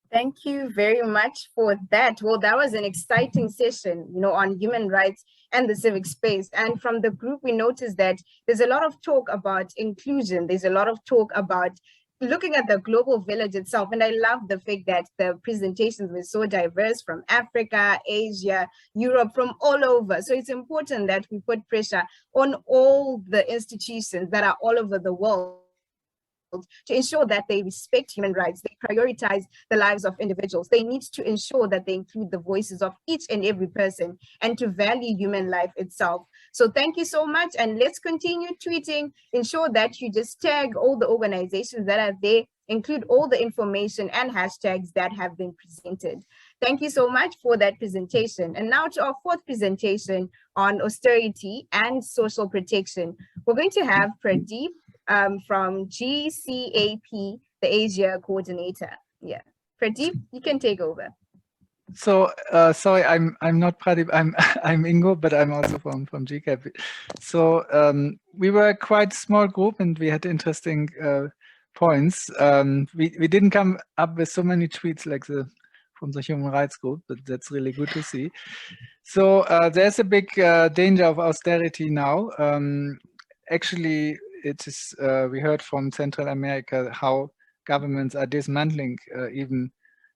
Thank you very much for that. Well, that was an exciting session, on human rights and the civic space. And from the group, we noticed that there's a lot of talk about inclusion. There's a lot of talk about looking at the global village itself. And I love the fact that the presentations were so diverse from Africa, Asia, Europe, from all over. So it's important that we put pressure on all the institutions that are all over the world to ensure that they respect human rights, they prioritize the lives of individuals. They need to ensure that they include the voices of each and every person and to value human life itself. So thank you so much, and let's continue tweeting. Ensure that you just tag all the organizations that are there, include all the information and hashtags that have been presented. Thank you so much for that presentation. And now to our fourth presentation on austerity and social protection. We're going to have Pradeep from GCAP, the Asia coordinator. Yeah, Pradeep, you can take over. So sorry, I'm not Pradeep. I'm Ingo, but I'm also from GCAP. So we were a quite small group, and we had interesting points. We didn't come up with so many tweets like from the human rights group, but that's really good to see. So there's a big danger of austerity now. Actually, it is, we heard from Central America how governments are dismantling even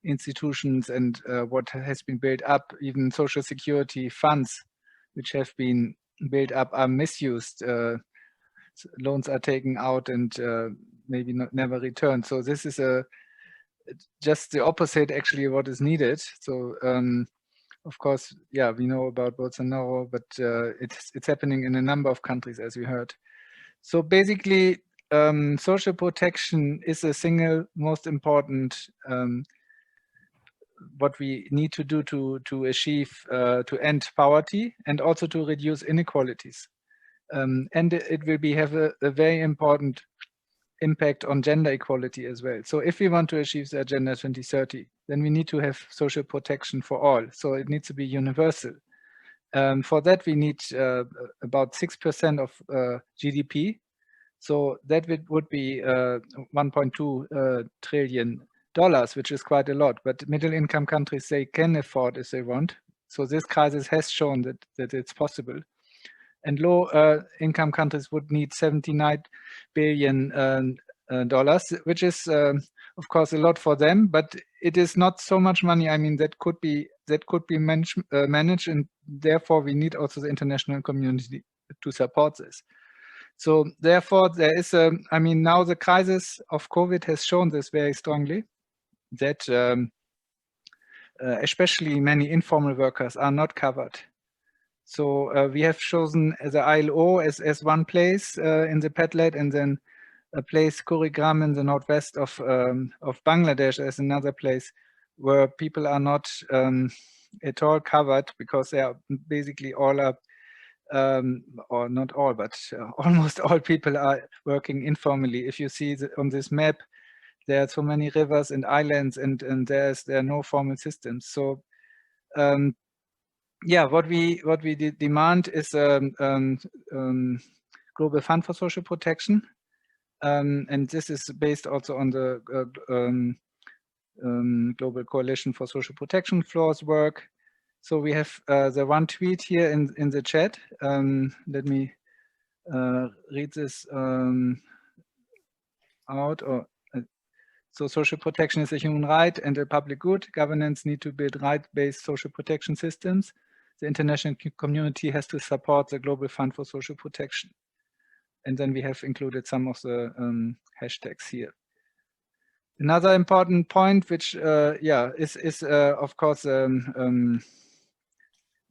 institutions and what has been built up, even social security funds which have been built up are misused. Loans are taken out and maybe never returned. So this is just the opposite actually what is needed. So of course, yeah, we know about Bolsonaro, but it's happening in a number of countries, as we heard. So basically, social protection is the single most important what we need to do to achieve, to end poverty and also to reduce inequalities. And it will have a very important impact on gender equality as well. So if we want to achieve the Agenda 2030, then we need to have social protection for all. So it needs to be universal. For that, we need about 6% of GDP. So that would be $1.2 trillion, which is quite a lot. But middle-income countries, they can afford if they want. So this crisis has shown that it's possible. And low-income countries would need $79 billion, which is, of course, a lot for them. But it is not so much money. I mean, that could be managed, and therefore we need also the international community to support this. So therefore, there is a, I mean, now the crisis of COVID has shown this very strongly, that especially many informal workers are not covered. So we have chosen the ILO as one place in the Padlet, and then a place Kurigram in the northwest of Bangladesh as another place where people are not at all covered, because they are basically all up, or not all, but almost all people are working informally. If you see on this map, there are so many rivers and islands, and there are no formal systems. So yeah, what we demand is global fund for social protection, and this is based also on the Global Coalition for Social Protection Floor's work. So we have the one tweet here in the chat. Let me read this out. So social protection is a human right and a public good. Governments need to build right-based social protection systems. The international community has to support the Global Fund for Social Protection. And then we have included some of the hashtags here. Another important point, which is of course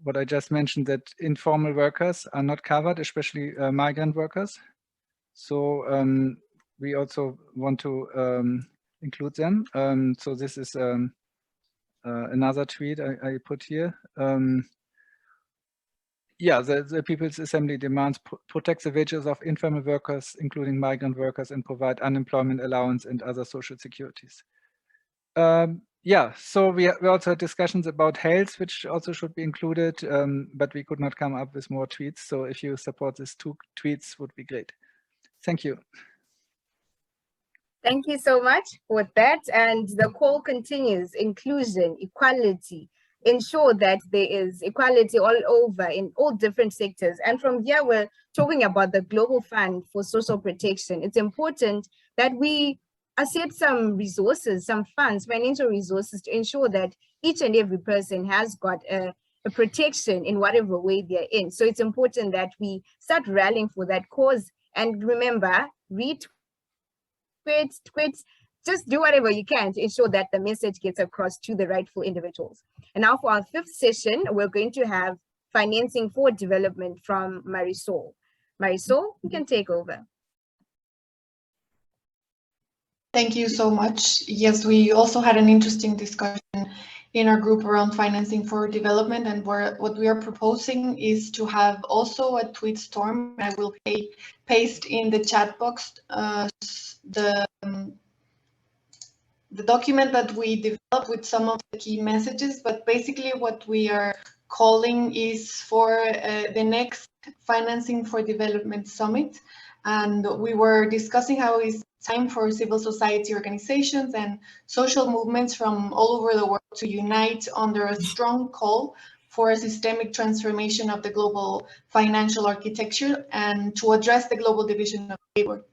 what I just mentioned, that informal workers are not covered, especially migrant workers. So we also want to include them. So this is another tweet I put here. Yeah, the People's Assembly demands protect the wages of informal workers, including migrant workers, and provide unemployment allowance and other social securities. Yeah, so we also had discussions about health, which also should be included, but we could not come up with more tweets. So if you support these 2 tweets, would be great. Thank you. Thank you so much for that. And the call continues: inclusion, equality, ensure that there is equality all over in all different sectors. And from here, we're talking about the Global Fund for Social Protection. It's important that we assert some resources, some funds, financial resources, to ensure that each and every person has got a protection in whatever way they're in. So it's important that we start rallying for that cause. And remember, tweets, just do whatever you can to ensure that the message gets across to the rightful individuals. And now for our 5th session, we're going to have financing for development from Marisol. Marisol, you can take over. Thank you so much. Yes, we also had an interesting discussion in our group around financing for development, and what we are proposing is to have also a tweet storm. I will paste in the chat box the document that we developed with some of the key messages, but basically what we are calling is for the next Financing for Development Summit. And we were discussing how it's time for civil society organizations and social movements from all over the world to unite under a strong call for a systemic transformation of the global financial architecture and to address the global division of labor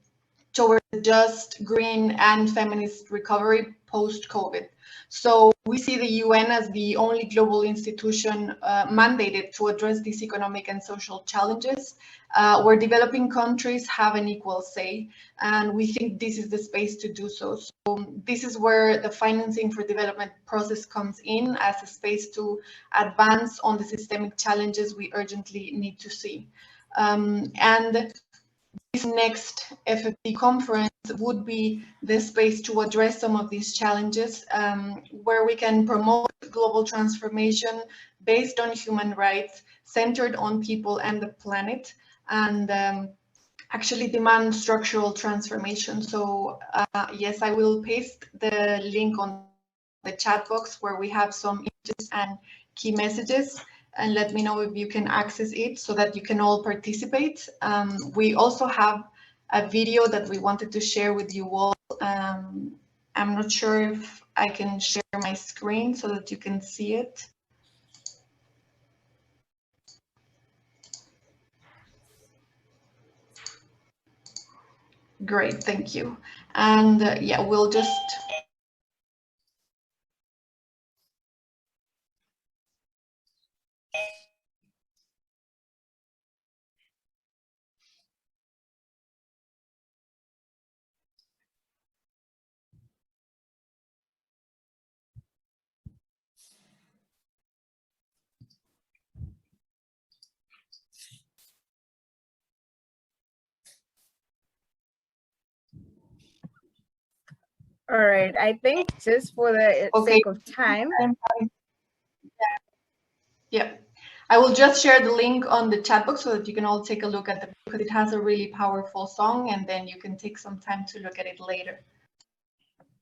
towards a just, green, and feminist recovery post-COVID. So we see the UN as the only global institution mandated to address these economic and social challenges, where developing countries have an equal say, and we think this is the space to do so. So this is where the financing for development process comes in as a space to advance on the systemic challenges we urgently need to see. And this next FFP conference would be the space to address some of these challenges, where we can promote global transformation based on human rights, centered on people and the planet, and actually demand structural transformation. So yes, I will paste the link on the chat box where we have some images and key messages, and let me know if you can access it so that you can all participate. We also have a video that we wanted to share with you all. I'm not sure if I can share my screen so that you can see it. Great, thank you. And yeah, we'll just All right, I think just for the sake of time. Yeah, I will just share the link on the chat box so that you can all take a look at it, because it has a really powerful song, and then you can take some time to look at it later.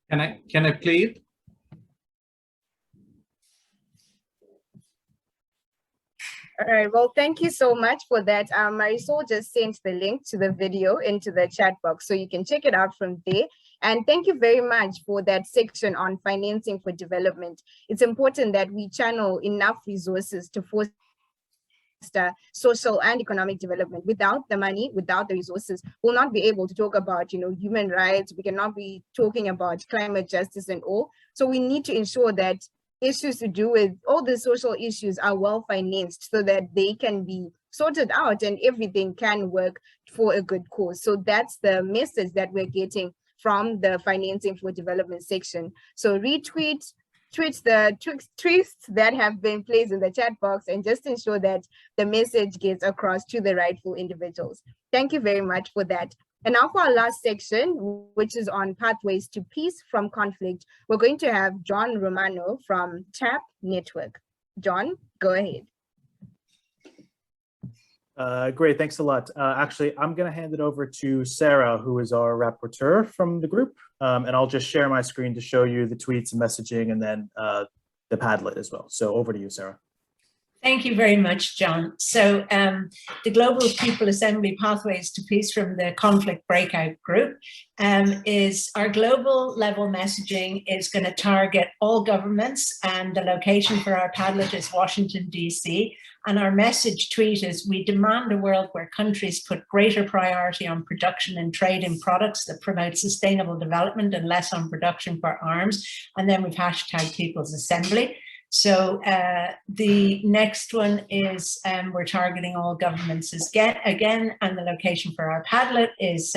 Can I play it? All right, well, thank you so much for that. Marisol just sent the link to the video into the chat box, so you can check it out from there. And thank you very much for that section on financing for development. It's important that we channel enough resources to foster social and economic development. Without the money, without the resources, we'll not be able to talk about, human rights. We cannot be talking about climate justice and all. So we need to ensure that issues to do with all the social issues are well financed so that they can be sorted out and everything can work for a good cause. So that's the message that we're getting from the financing for development section. So retweet, tweets the tweets that have been placed in the chat box and just ensure that the message gets across to the rightful individuals. Thank you very much for that. And now for our last section, which is on pathways to peace from conflict, we're going to have John Romano from TAP Network. John, go ahead. Great, thanks a lot. Actually, I'm going to hand it over to Sarah, who is our rapporteur from the group, and I'll just share my screen to show you the tweets and messaging, and then the Padlet as well. So over to you, Sarah. Thank you very much, John. So the Global People Assembly Pathways to Peace from the Conflict Breakout Group is our global level messaging is going to target all governments, and the location for our Padlet is Washington, D.C. And our message tweet is, we demand a world where countries put greater priority on production and trade in products that promote sustainable development and less on production for arms. And then we've hashtag People's Assembly. So the next one is we're targeting all governments again, and the location for our Padlet is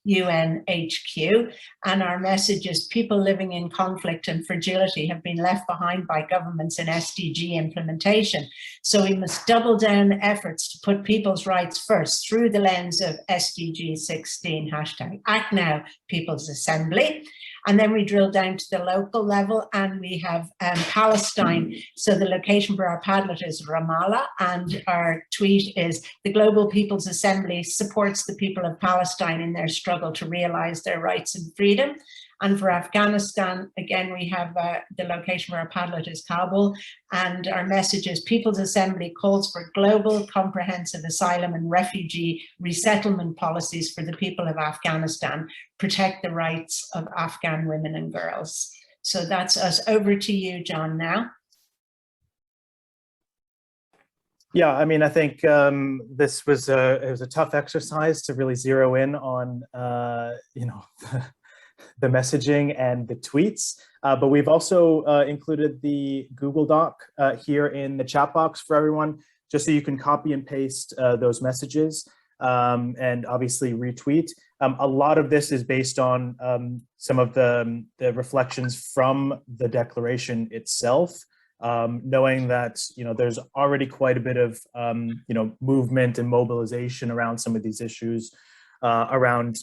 UNHQ. And our message is, people living in conflict and fragility have been left behind by governments in SDG implementation. So we must double down efforts to put people's rights first through the lens of SDG 16, hashtag Act Now, People's Assembly. And then we drill down to the local level, and we have Palestine. So the location for our Padlet is Ramallah, and our tweet is, the Global People's Assembly supports the people of Palestine in their struggle to realize their rights and freedom. And for Afghanistan, again, we have the location for our Padlet is Kabul, and our message is, People's Assembly calls for global comprehensive asylum and refugee resettlement policies for the people of Afghanistan, protect the rights of Afghan women and girls. So that's us. Over to you, John, now. Yeah, I mean, I think this was a tough exercise to really zero in on, the messaging and the tweets, but we've also included the Google Doc here in the chat box for everyone, just so you can copy and paste those messages and obviously retweet. A lot of this is based on some of the reflections from the declaration itself, knowing that there's already quite a bit of movement and mobilization around some of these issues, around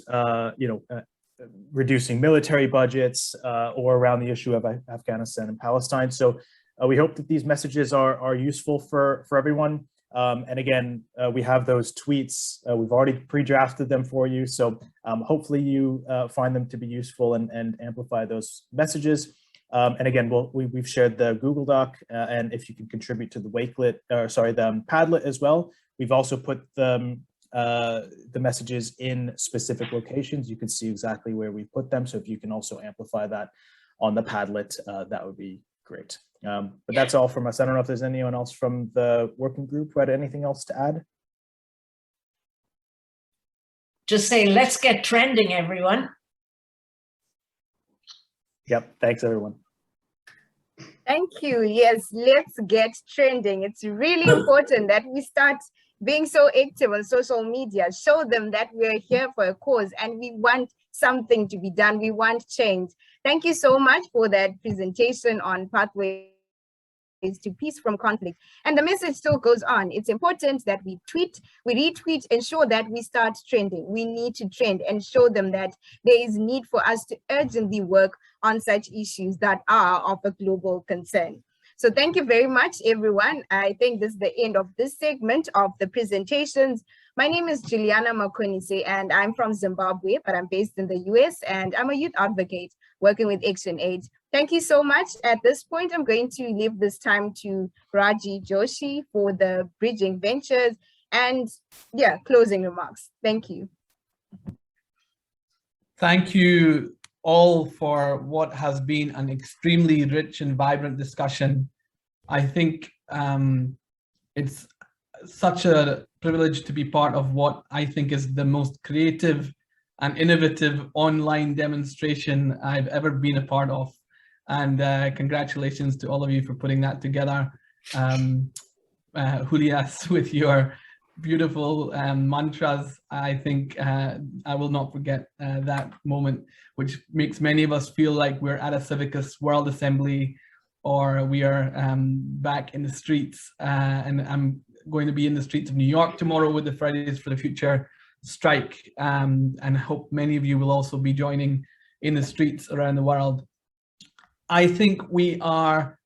reducing military budgets or around the issue of Afghanistan and Palestine. So we hope that these messages are useful for everyone. And again, we have those tweets. We've already pre-drafted them for you. So hopefully you find them to be useful and amplify those messages. And again, we've shared the Google Doc, and if you can contribute to the Wakelet, the Padlet as well. We've also put the messages in specific locations. You can see exactly where we put them. So if you can also amplify that on the Padlet, that would be great. But that's all from us. I don't know if there's anyone else from the working group who had anything else to add. Just say, let's get trending, everyone. Yep, thanks everyone. Thank you. Yes, let's get trending. It's really important that we start being so active on social media, show them that we're here for a cause and we want something to be done. We want change. Thank you so much for that presentation on pathways to peace from conflict. And the message still goes on. It's important that we tweet, we retweet, ensure that we start trending. We need to trend and show them that there is need for us to urgently work on such issues that are of a global concern. So thank you very much, everyone. I think this is the end of this segment of the presentations. My name is Juliana Makonise, and I'm from Zimbabwe, but I'm based in the US, and I'm a youth advocate working with Action Aid. Thank you so much. At this point, I'm going to leave this time to Raji Joshi for the Bridging Ventures and closing remarks. Thank you. Thank you all for what has been an extremely rich and vibrant discussion. I think it's such a privilege to be part of what I think is the most creative and innovative online demonstration I've ever been a part of. And congratulations to all of you for putting that together. Julias, with your beautiful mantras, I think I will not forget that moment, which makes many of us feel like we're at a Civicus World Assembly, or we are back in the streets. And I'm going to be in the streets of New York tomorrow with the Fridays for the Future strike, and I hope many of you will also be joining in the streets around the world. I think we are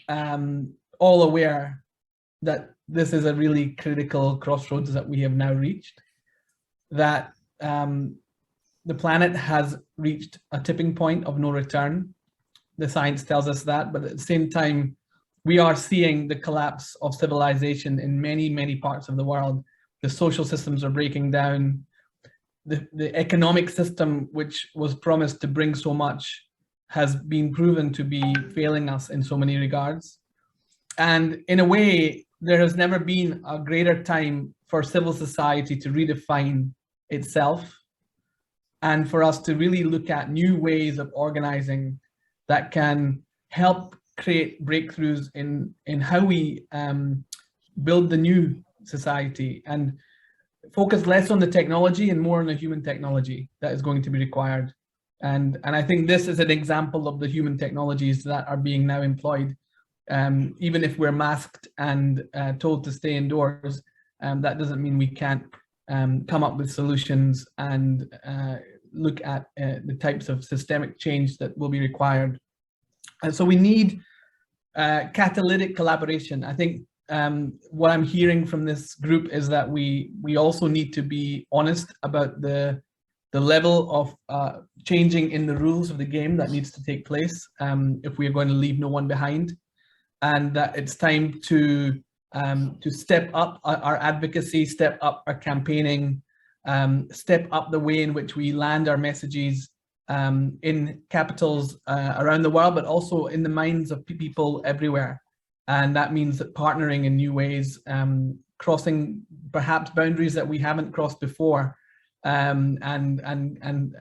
all aware that this is a really critical crossroads that we have now reached, that the planet has reached a tipping point of no return. The science tells us that, but at the same time, we are seeing the collapse of civilization in many, many parts of the world. The social systems are breaking down. The economic system, which was promised to bring so much, has been proven to be failing us in so many regards. And in a way, there has never been a greater time for civil society to redefine itself and for us to really look at new ways of organizing that can help create breakthroughs in how we build the new society and focus less on the technology and more on the human technology that is going to be required. And I think this is an example of the human technologies that are being now employed. Even if we're masked and told to stay indoors, that doesn't mean we can't come up with solutions and look at the types of systemic change that will be required. And so we need catalytic collaboration. I think what I'm hearing from this group is that we also need to be honest about the level of changing in the rules of the game that needs to take place if we are going to leave no one behind, and that it's time to step up our advocacy, step up our campaigning, step up the way in which we land our messages in capitals around the world, but also in the minds of people everywhere. And that means that partnering in new ways, crossing perhaps boundaries that we haven't crossed before, and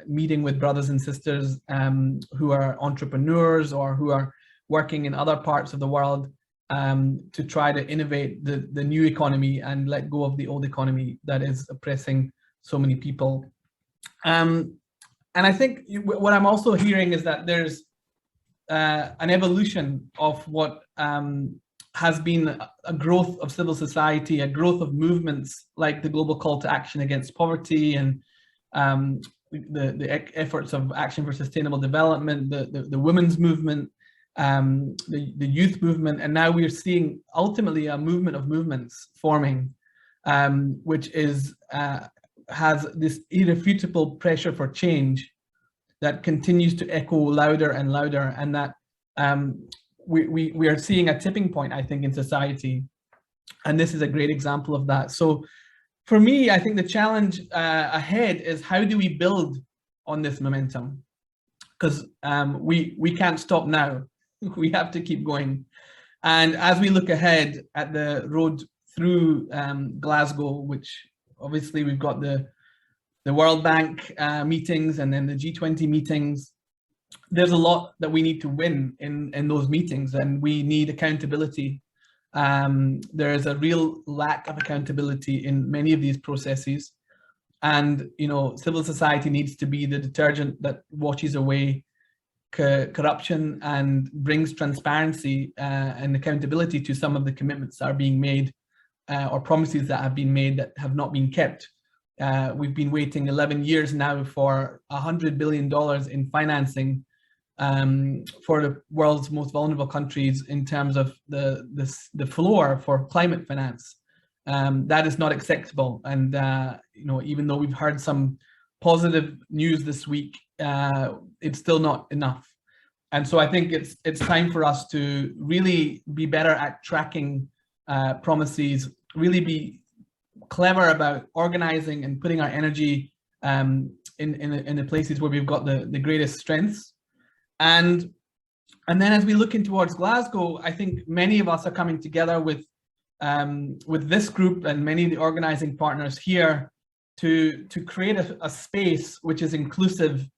meeting with brothers and sisters who are entrepreneurs or who are working in other parts of the world to try to innovate the new economy and let go of the old economy that is oppressing so many people. And I think what I'm also hearing is that there's an evolution of what has been a growth of civil society, a growth of movements like the Global Call to Action Against Poverty and the efforts of Action for Sustainable Development, the women's movement, the youth movement, and now we're seeing ultimately a movement of movements forming, which is has this irrefutable pressure for change that continues to echo louder and louder, and that we are seeing a tipping point, I think, in society, and this is a great example of that. So for me, I think the challenge ahead is how do we build on this momentum? Because we can't stop now. We have to keep going. And as we look ahead at the road through Glasgow, which obviously we've got the World Bank meetings and then the G20 meetings, there's a lot that we need to win in those meetings, and we need accountability. There is a real lack of accountability in many of these processes, and civil society needs to be the detergent that washes away corruption and brings transparency and accountability to some of the commitments that are being made or promises that have been made that have not been kept. We've been waiting 11 years now for $100 billion in financing for the world's most vulnerable countries in terms of the floor for climate finance. That is not acceptable. And you know, even though we've heard some positive news this week, it's still not enough. And so I think it's time for us to really be better at tracking promises, really be clever about organizing and putting our energy in the places where we've got the greatest strengths. And then as we look in towards Glasgow, I think many of us are coming together with this group and many of the organizing partners here to create a space which is inclusive,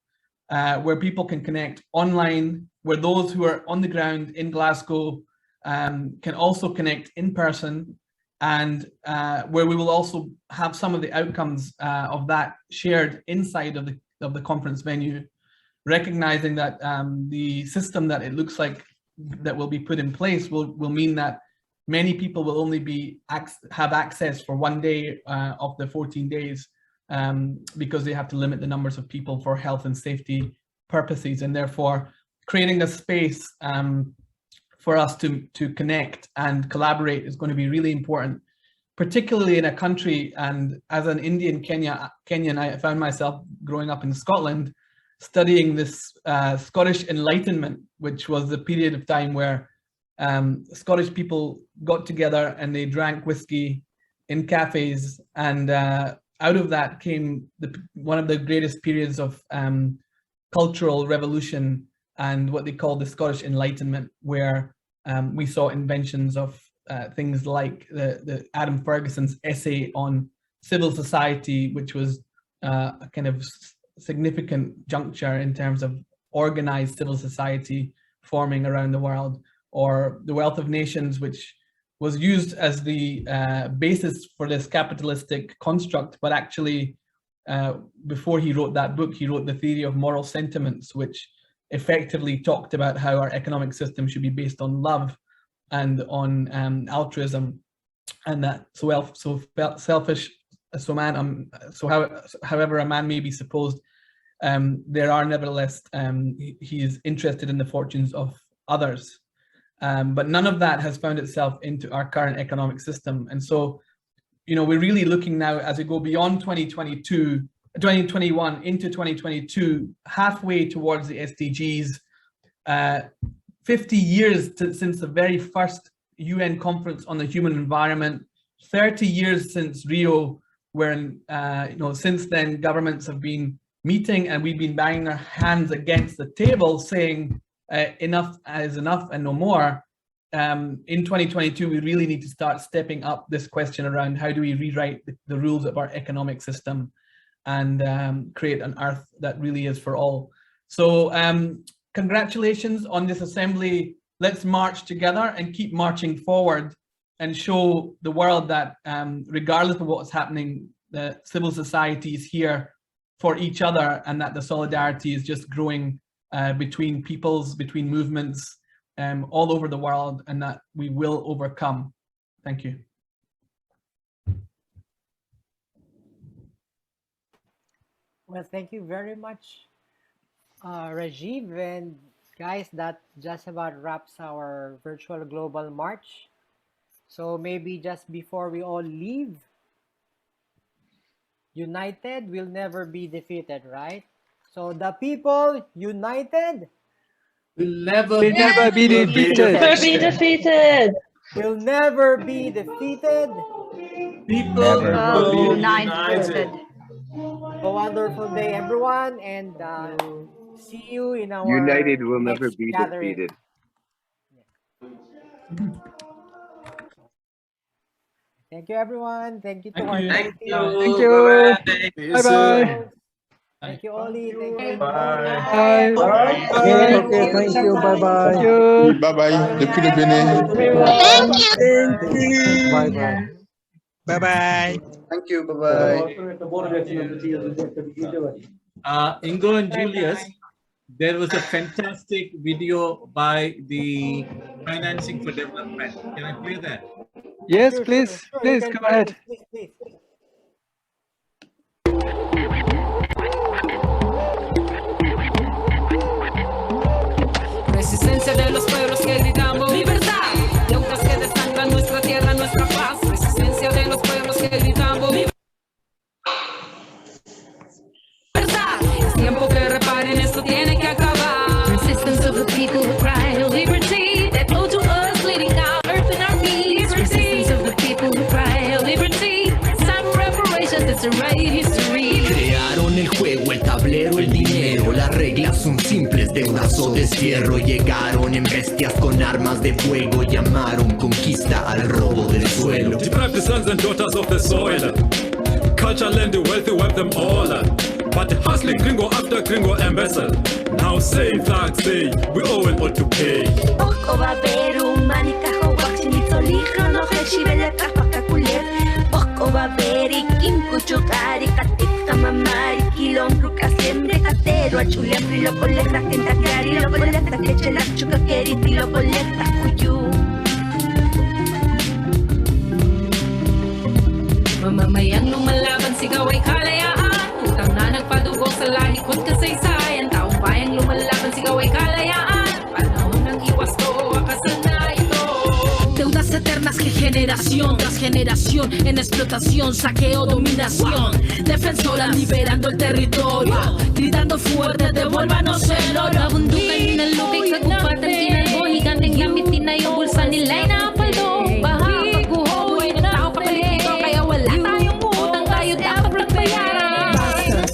where people can connect online, where those who are on the ground in Glasgow can also connect in person, and where we will also have some of the outcomes of that shared inside of the conference venue, recognizing that the system that it looks like that will be put in place will mean that many people will only have access for one day of the 14 days because they have to limit the numbers of people for health and safety purposes, and therefore creating a space for us to connect and collaborate is going to be really important, particularly in a country. And as an Indian Kenyan, I found myself growing up in Scotland studying this Scottish Enlightenment, which was the period of time where Scottish people got together and they drank whiskey in cafes, and out of that came one of the greatest periods of cultural revolution and what they called the Scottish Enlightenment, where we saw inventions of things like the Adam Ferguson's essay on civil society, which was a kind of significant juncture in terms of organized civil society forming around the world, or The Wealth of Nations, which was used as the basis for this capitalistic construct. But actually, before he wrote that book, he wrote The Theory of Moral Sentiments, which effectively talked about how our economic system should be based on love and on altruism, and that however a man may be supposed, there are nevertheless, he is interested in the fortunes of others. But none of that has found itself into our current economic system. And so, you know, we're really looking now as we go beyond 2021 into 2022, halfway towards the SDGs, 50 years since the very first UN conference on the human environment, 30 years since Rio, where you know, since then governments have been meeting and we've been banging our hands against the table saying enough is enough and no more. In 2022, we really need to start stepping up this question around how do we rewrite the rules of our economic system and create an earth that really is for all. So congratulations on this assembly. Let's march together and keep marching forward and show the world that regardless of what's happening, the civil society is here for each other, and that the solidarity is just growing between peoples, between movements all over the world, and that we will overcome. Thank you. Well, thank you very much, Rajiv. And guys, that just about wraps our virtual global march. So maybe just before we all leave, united will never be defeated, right? So the people united will never be defeated. Will never be defeated. People will be united. A wonderful day, everyone, and see you in our United will never next be gathering. defeated. Thank you, everyone. Thank you to our Thank team. you. Thank you. Bye-bye. Thank you, Oli. Thank you. Bye. Okay, thank you. Bye-bye. Thank you. Bye-bye. Depuis le Bénin. Bye-bye. Bye-bye. Thank you. Bye-bye. Ingo and Julius, there was a fantastic video by the Financing for Development. Can I play that? Yes, Sure, please, sure, please you can go play ahead. it. Please, please. Resistencia de los pueblos que gritamos libertad, deudas que desangran nuestra tierra, nuestra paz. Resistencia de los pueblos que gritamos libertad. Es tiempo que reparen, esto tiene que acabar. Resistance of the people who cry liberty, that flow to us, leading out earth in our peace. Resistance of the people who cry liberty, it's time for reparations, it's a right history. Crearon el juego, el tablero, el dinero. Las reglas son simples, deudas o destierro. Llegaron en bestias con armas de fuego. Llamaron conquista al robo del suelo. Deprive the sons and daughters of the soil. Culture, land, the wealthy, wipe them all. But hustling, gringo after gringo embezzle. Now say, flag say, we owe an ought to pay. Oko baberu, manika hawak, sinitoliho, no heshibele kapakakulet. Oko baberi, kimkuchukari, katika mamari, kilongruka siempre katero, achuliapri lo colecta, kentakari lo colecta, kechelachuka keriti lo colecta, kuyu. Mamamayang lumalaban, sigaw ay kalayaan. Utang na nagpadugong sa lahi ko't kasaysayan. Taong bayang lumalaban, sigaw ay kalayaan. Panahon ng iwas to, akasan na ito. Deudas eternas que generación tras generación en explotación, saqueo, dominación. Defensoras liberando el territorio, gritando fuerte, devuélvanos el oro. Nabundukan yun ang lubig sa kupatan, tinalbo, higanteng gamitin na yung bulsa nila'y napaldo. Baha, pagguho, buhay na tao, pakalito, kaya wala tayong utang, tayo dapat magbayaran.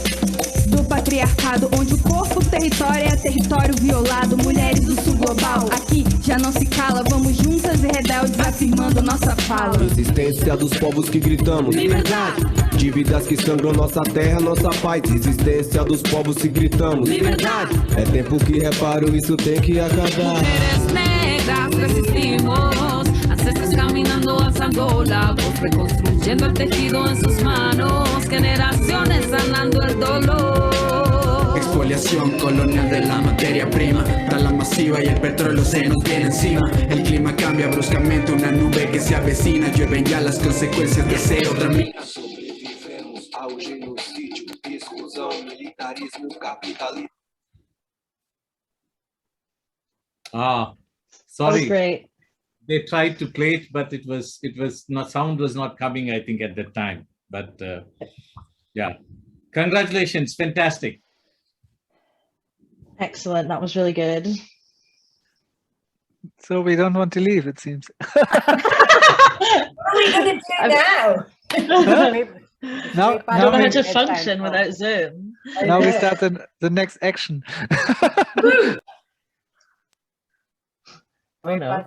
Do patriarcado, onde o corpo, território é território violado. Mulheres do sul global, aqui já não se cala. Vamos juntas e rebeldes afirmando nossa fala. Resistência dos povos que gritamos liberdade. Dívidas que sangram nossa terra, nossa paz. Resistência dos povos que gritamos liberdade. É tempo que reparo, isso tem que acabar. Mujeres negras resistimos, ancestros caminando hacia Angola, voz reconstruyendo el tejido en sus manos, generaciones sanando el dolor. Expoliación colonial de la materia prima, tala masiva y el petróleo se nos viene encima. El clima cambia bruscamente, una nube que se avecina, llueven ya las consecuencias de hacer otra mina. Sobrevivemos ao genocídio, exclusão, militarismo, capitalismo. Ah, That was sorry. great. They tried to play it, but it was not, sound was not coming, I think, at that time. But yeah, congratulations, fantastic. Excellent. That was really good. So we don't want to leave, it seems. What are we going to do now? Now, I don't know how to we, function without Zoom. now we start the next action. Oh no.